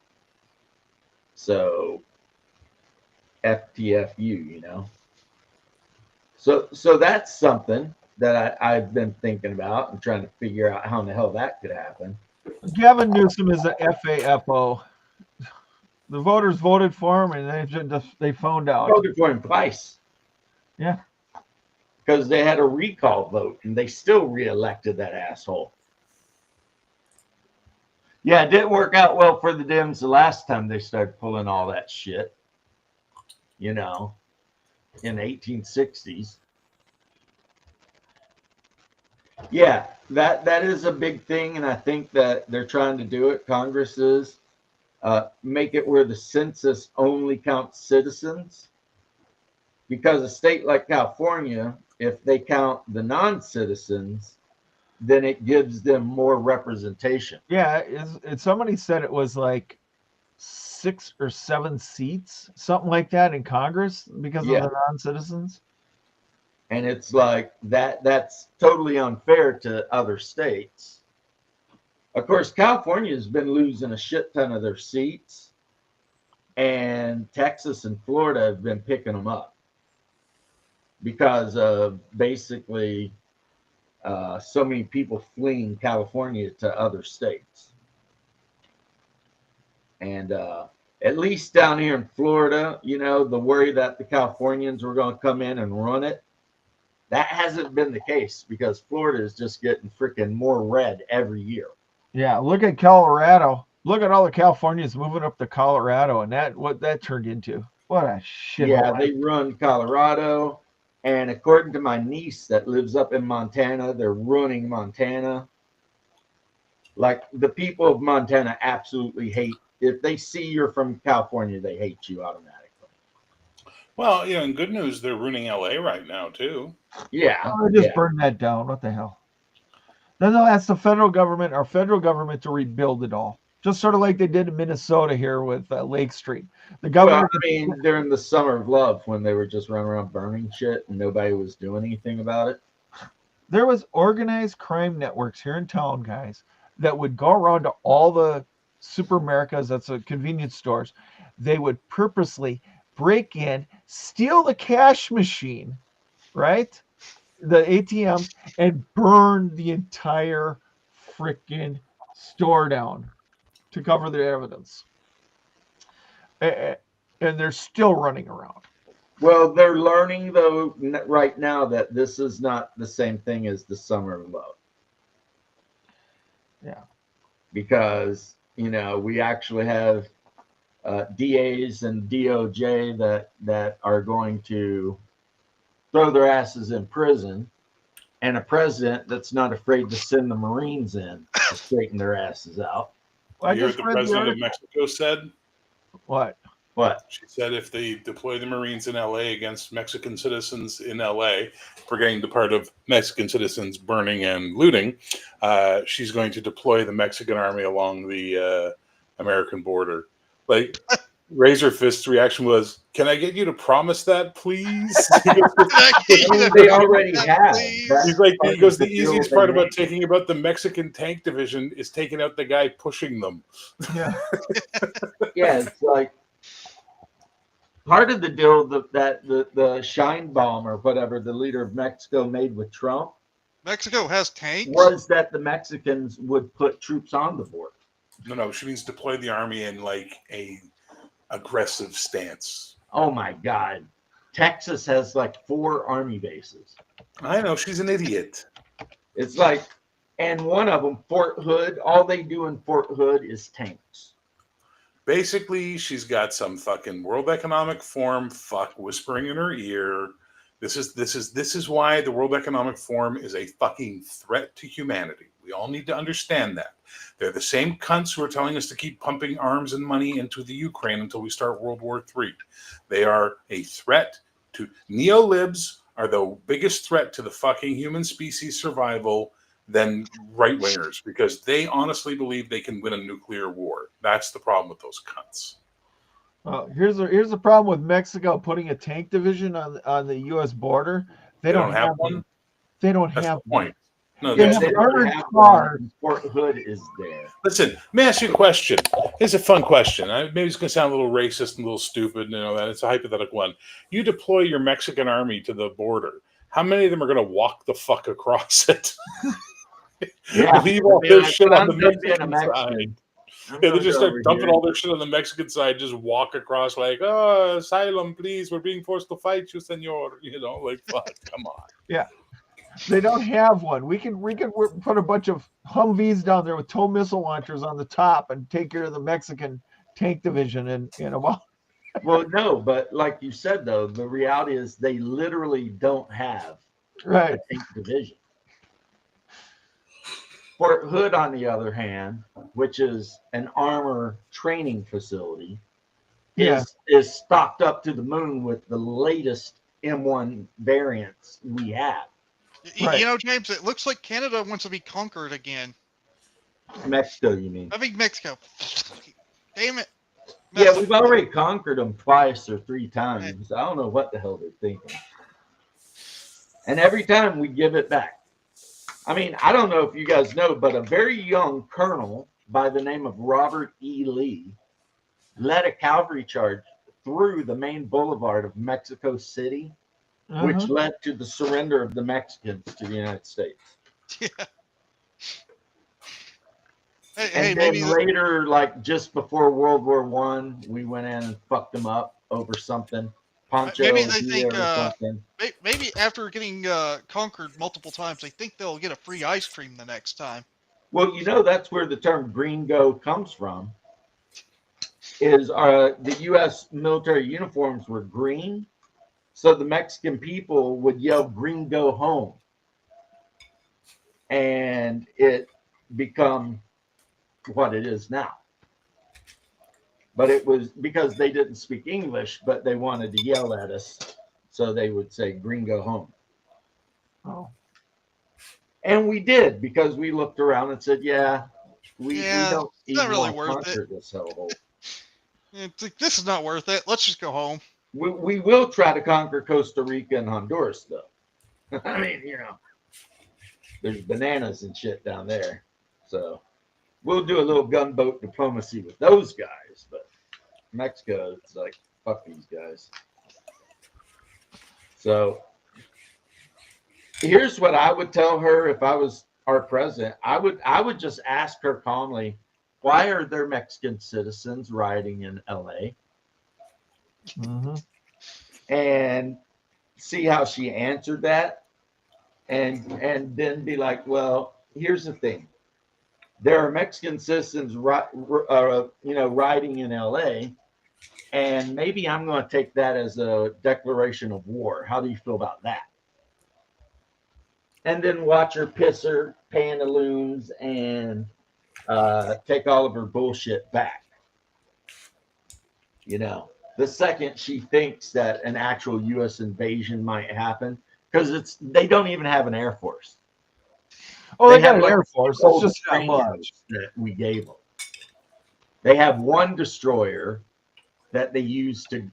So FTFU, So that's something that I've been thinking about and trying to figure out how in the hell that could happen.
Gavin Newsom is a FAFO. The voters voted for him, and they found out.
Voted for him twice.
Yeah.
Because they had a recall vote, and they still reelected that asshole. Yeah, it didn't work out well for the Dems the last time they started pulling all that shit. In the 1860s. Yeah, that is a big thing, and I think that they're trying to do it. Congress is make it where the census only counts citizens, because a state like California, if they count the non-citizens, then it gives them more representation.
Yeah, somebody said it was like 6 or 7 seats, something like that, in Congress because of the non-citizens.
And it's like that's totally unfair to other states. Of course, California has been losing a shit ton of their seats, and Texas and Florida have been picking them up because of basically so many people fleeing California to other states. And at least down here in Florida, the worry that the Californians were going to come in and run it, that hasn't been the case because Florida is just getting freaking more red every year.
Yeah, look at Colorado. Look at all the Californians moving up to Colorado, and what that turned into. What a shit.
Yeah, they run Colorado. And according to my niece that lives up in Montana, they're ruining Montana. Like, the people of Montana absolutely hate. If they see you're from California, they hate you automatically.
Well, in good news, they're ruining LA right now, too.
Yeah.
They just burned that down. What the hell? Then they'll ask the federal government, our federal government, to rebuild it all. Just sort of like they did in Minnesota here with Lake Street. The government.
During the Summer of Love, when they were just running around burning shit and nobody was doing anything about it.
There was organized crime networks here in town, guys, that would go around to all the Super Americas, that's convenience stores. They would purposely break in, steal the cash machine, right? The ATMs, and burn the entire freaking store down to cover the evidence. And they're still running around.
Well, they're learning, though, right now that this is not the same thing as the Summer of Love.
Yeah.
Because, we actually have DAs and DOJ that are going to throw their asses in prison, and a president that's not afraid to send the Marines in to straighten their asses out.
I
You hear
just
what the
read the
president of
article.
Mexico said?
What?
What?
She said if they deploy the Marines in LA against Mexican citizens in LA for getting the part of Mexican citizens burning and looting, she's going to deploy the Mexican army along the American border. Like, Razor Fist's reaction was, "Can I get you to promise that, please?"
They already have.
He's like, he
part
goes,
of
the
the deal
easiest
they
part about
made.
taking about the Mexican tank division is taking out the guy pushing them.
Yeah.
Yeah, it's like part of the deal that the Shine Bomb or whatever the leader of Mexico made with Trump
Mexico has tanks.
was that the Mexicans would put troops on the border.
No, she means deploy the army in like a aggressive stance.
Oh my God. Texas has like 4 army bases.
I know, she's an idiot.
It's like, and one of them, Fort Hood, all they do in Fort Hood is tanks.
Basically, she's got some fucking World Economic Forum fuck whispering in her ear. This is why the World Economic Forum is a fucking threat to humanity. We all need to understand that. They're the same cunts who are telling us to keep pumping arms and money into the Ukraine until we start World War III. They are a threat to neo-libs, are the biggest threat to the fucking human species survival than right-wingers, because they honestly believe they can win a nuclear war. That's the problem with those cunts.
Here's the problem with Mexico putting a tank division on the U.S. border. They don't have
one.
They don't
That's
have
the point. No,
They
Yeah,
have
they don't
armored
have
cars.
one. Fort Hood is there.
Listen, let me ask you a question. Here's a fun question. Maybe it's going to sound a little racist and a little stupid, and that it's a hypothetical one. You deploy your Mexican army to the border. How many of them are going to walk the fuck across it?
Yeah,
Leave all their shit on the
I'm done being a
Mexican side.
Mexican. I'm
Yeah, they
gonna
just
go
start
over
dumping
here.
all their shit on the Mexican side, just walk across like, oh, asylum, please, we're being forced to fight you, senor. Like, fuck, come on.
Yeah, they don't have one. We can put a bunch of Humvees down there with tow missile launchers on the top and take care of the Mexican tank division in a while.
Well, no, but like you said, though, the reality is they literally don't have
Right.
a tank division. Fort Hood, on the other hand, which is an armor training facility,
Yeah.
is stocked up to the moon with the latest M1 variants we have.
Right.
James, it looks like Canada wants to be conquered again.
Mexico, you mean?
I think Mexico. Damn it.
Yeah, we've already conquered them twice or 3 times. I don't know what the hell they're thinking. And every time we give it back. I mean, I don't know if you guys know, but a very young colonel by the name of Robert E. Lee led a cavalry charge through the main boulevard of Mexico City, which led to the surrender of the Mexicans to the United States.
Yeah.
And then later, like just before World War I, we went in and fucked them up over something. Poncho
Maybe they think
or something.
maybe after getting conquered multiple times, they think they'll get a free ice cream the next time.
Well, that's where the term gringo comes from. Is the U.S. military uniforms were green, so the Mexican people would yell "Gringo home," and it become what it is now. But it was because they didn't speak English, but they wanted to yell at us, so they would say "Gringo home."
Oh.
And we did, because we looked around and said, "Yeah, we don't even
really
want to
worth
conquer this hellhole."
It's like, this is not worth it. Let's just go home.
We will try to conquer Costa Rica and Honduras, though. I mean, there's bananas and shit down there. So we'll do a little gunboat diplomacy with those guys. But Mexico, it's like, fuck these guys. So here's what I would tell her if I was our president. I would just ask her calmly, why are there Mexican citizens rioting in LA? And see how she answered that, and then be like, well, here's the thing: there are Mexican citizens, rioting in LA, and maybe I'm going to take that as a declaration of war. How do you feel about that? And then watch her piss her pantaloons and take all of her bullshit back. You know, the second she thinks that an actual U.S. invasion might happen, because they don't even have an air force.
Oh, they got
have
an Air Force. It's just not
trainers
much.
that we gave them. They have one destroyer that they use to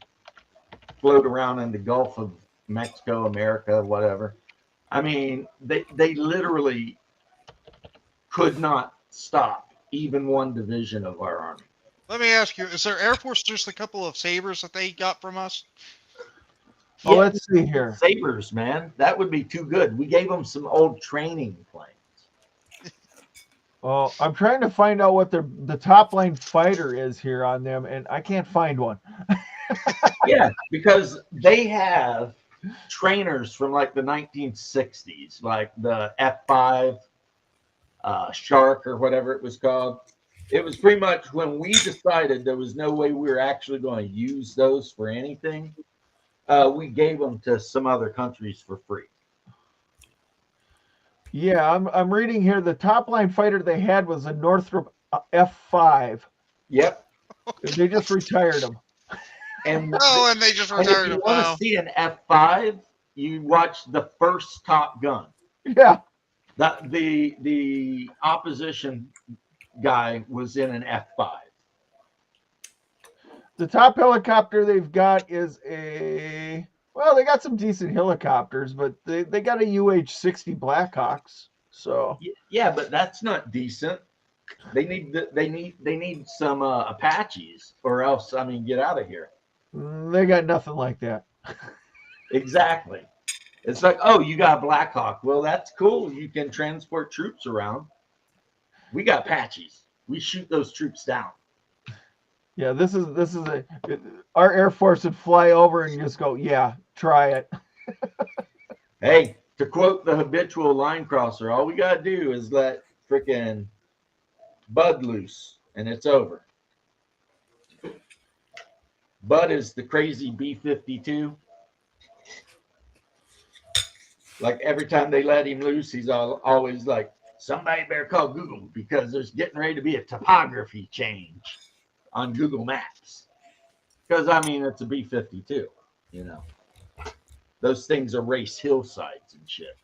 float around in the Gulf of Mexico, America, whatever. I mean, they literally could not stop even one division of our army.
Let me ask you: is their Air Force just a couple of sabers that they got from us?
Oh, let's see here.
Sabers, man, that would be too good. We gave them some old training planes.
Oh, I'm trying to find out what the top line fighter is here on them, and I can't find one.
Yeah, because they have trainers from like the 1960s, like the F5 Shark or whatever it was called. It was pretty much when we decided there was no way we were actually going to use those for anything. We gave them to some other countries for free.
Yeah, I'm reading here. The top line fighter they had was a Northrop F5.
Yep.
They just retired them.
And
And they just
and if
retired
you
them
want
now.
to see an F5, you watch the first Top Gun.
Yeah.
The opposition guy was in an F5.
The top helicopter they've got is well, they got some decent helicopters, but they got a UH-60 Blackhawks. So
yeah, but that's not decent. They need some Apaches, or else, I mean, get out of here.
They got nothing like that.
Exactly. It's like, oh, you got a Black Hawk. Well, that's cool. You can transport troops around. We got Apaches. We shoot those troops down.
Yeah, this is our Air Force would fly over and just go, yeah, try it.
Hey, to quote the habitual line crosser, all we got to do is let freaking Bud loose, and it's over. Bud is the crazy B-52. Like every time they let him loose, he's always like, somebody better call Google because there's getting ready to be a topography change on Google Maps. Because, I mean, it's a B-52, you know. Those things erase hillsides and shit.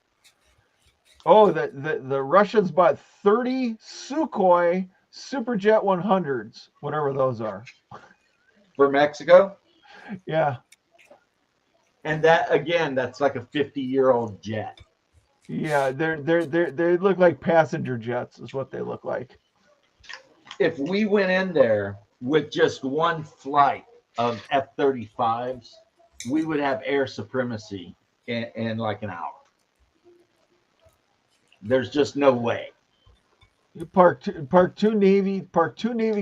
Oh, the Russians bought 30 Sukhoi Superjet 100s, whatever those are.
For Mexico?
Yeah.
And that, again, that's like a 50-year-old jet.
Yeah, they look like passenger jets is what they look like.
If we went in there with just one flight of F-35s, we would have air supremacy in like an hour. There's just no way.
You park two Navy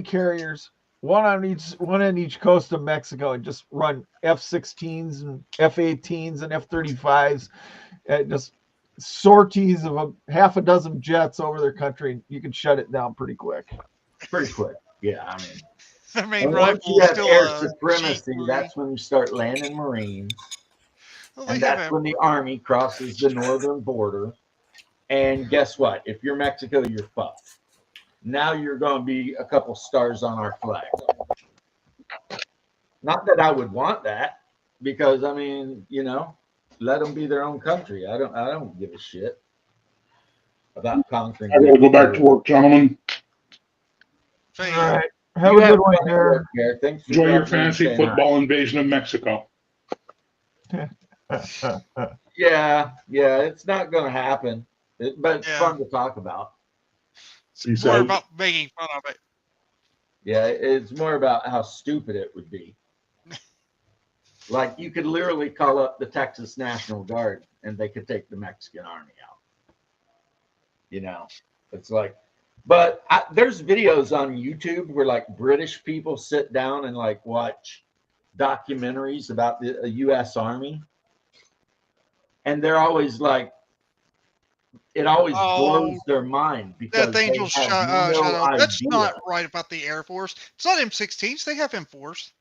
carriers, one on each coast of Mexico, and just run F-16s and F-18s and F-35s, and just sorties of half a dozen jets over their country. You can shut it down pretty quick.
Pretty quick. Yeah, I mean.
Their main
And once
rifle
you
is
have
still
air
a
supremacy,
G3.
that's when you start landing Marines.
Well, they
And
have
that's
a-
when the Army crosses the northern border. And guess what? If you're Mexico, you're fucked. Now you're going to be a couple stars on our flag. Not that I would want that, because, I mean, you know, let them be their own country. I don't give a shit about conquering.
I gotta go back to work, gentlemen.
Say,
All right. Have
You
a good one
fun at
there.
work, Gary. Thanks for
Enjoy your
dropping in and
fantasy
saying hi.
football invasion of Mexico.
Yeah, it's not going to happen, but it's
Yeah.
fun to talk about.
it's
Peace
more
out.
about making fun of it.
Yeah, it's more about how stupid it would be. Like, you could literally call up the Texas National Guard and they could take the Mexican army out. You know, it's like, but there's videos on YouTube where like British people sit down and like watch documentaries about the U.S. Army. And they're always like, it always blows their mind because
Death Angel
they have no
Shadow. That's
idea.
not right about the Air Force. It's not M16s. They have M4s.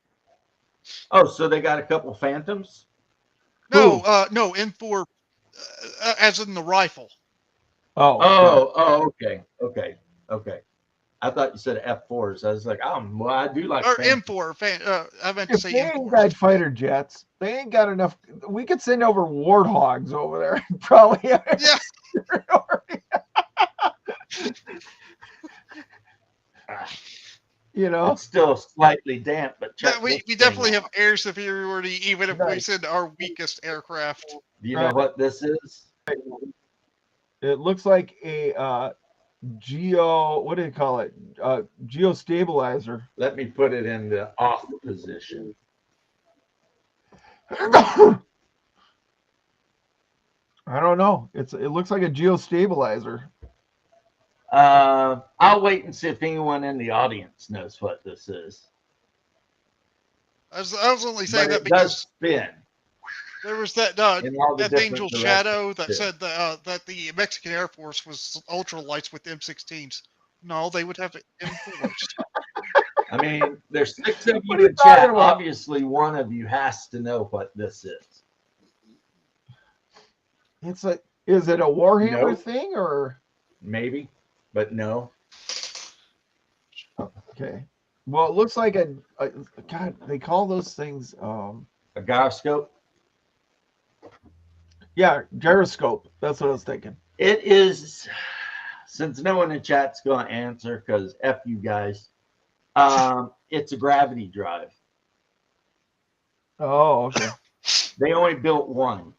Oh, so they got a couple Phantoms?
No, no M4, as in the rifle.
Oh,
Okay. I thought you said F4s. I was like, well, I do like
Or
fantasy.
M4. I meant to
If
say
they ain't
M4s.
got fighter jets, they ain't got enough. We could send over warthogs over there. Probably.
Yeah.
You know.
It's still slightly damp, but
Yeah,
check
we
this
definitely
thing
have
out.
air superiority, even if we
Nice.
send our weakest aircraft.
Do you know what this is?
It looks like a geo. What do you call it? Geostabilizer.
Let me put it in the off position.
I don't know. It looks like a geostabilizer.
I'll wait and see if anyone in the audience knows what this is.
I was only saying
But
that
it does
because
spin
there was that
in all the
that
different
Angel
directions.
Shadow that
too.
said that the Mexican Air Force was ultralights with M16s. No, they would have M4s.
I mean, there's 6 of
What
you
are you
in chat.
talking about?
Obviously, one of you has to know what this is.
Is it a Warhammer
Nope.
thing or?
Maybe, but no.
Okay. Well, it looks like a God. They call those things.
A gyroscope.
Yeah, gyroscope. That's what I was thinking.
It is, since no one in chat's going to answer because F you guys, it's a gravity drive.
Oh, okay.
They only built one.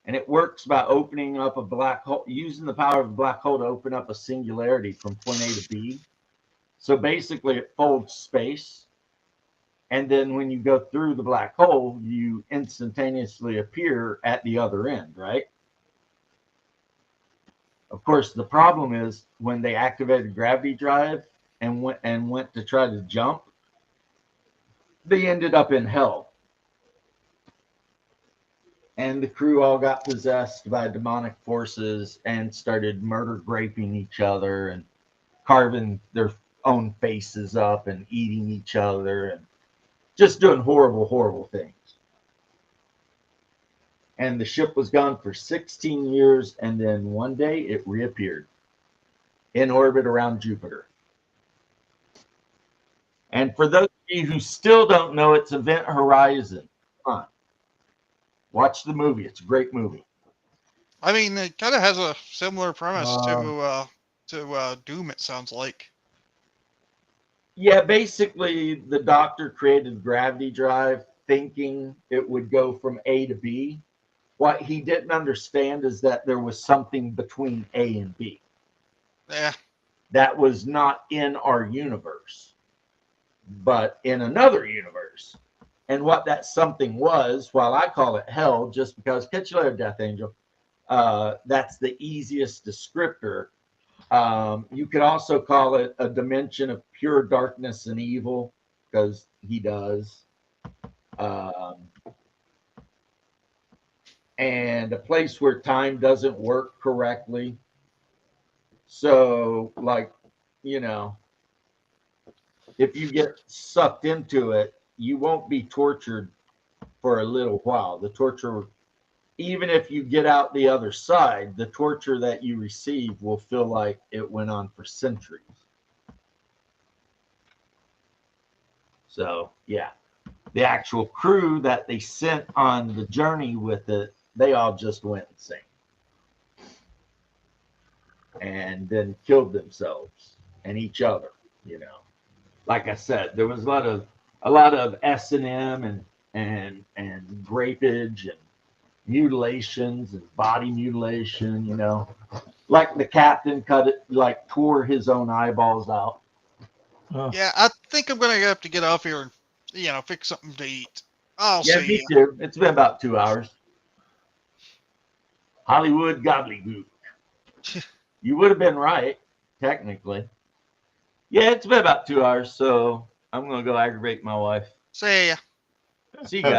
And it works by opening up a black hole, using the power of a black hole to open up a singularity from point A to B. So basically, it folds space. And then when you go through the black hole, you instantaneously appear at the other end, right? Of course, the problem is when they activated gravity drive and went to try to jump, they ended up in hell. And the crew all got possessed by demonic forces and started murder graping each other and carving their own faces up and eating each other and just doing horrible, horrible things. And the ship was gone for 16 years, and then one day it reappeared in orbit around Jupiter. And for those of you who still don't know, it's Event Horizon. Come on. Watch the movie. It's a great movie.
I mean, it kind of has a similar premise to Doom. It sounds like.
Yeah, basically, the doctor created the gravity drive thinking it would go from A to B. What he didn't understand is that there was something between A and B.
Yeah.
That was not in our universe, but in another universe. And what that something was, while I call it hell, just because, catch you later, Death Angel, that's the easiest descriptor. You could also call it a dimension of pure darkness and evil, because he does. And a place where time doesn't work correctly. So, like, you know, if you get sucked into it, you won't be tortured for a little while. The torture, even if you get out the other side, the torture that you receive will feel like it went on for centuries. So, yeah, the actual crew that they sent on the journey with it, they all just went insane and then killed themselves and each other. You know, like I said, there was a lot of S&M and grapage and mutilations and body mutilation. You know, like the captain tore his own eyeballs out.
Oh.
Yeah, I think I'm gonna have to get off here and fix something to eat. I'll
Yeah,
see
me
you.
too. It's been about 2 hours. Hollywood gobbledygook. You would have been right, technically. Yeah, it's been about 2 hours, so I'm gonna go aggravate my wife.
See ya.
See you guys.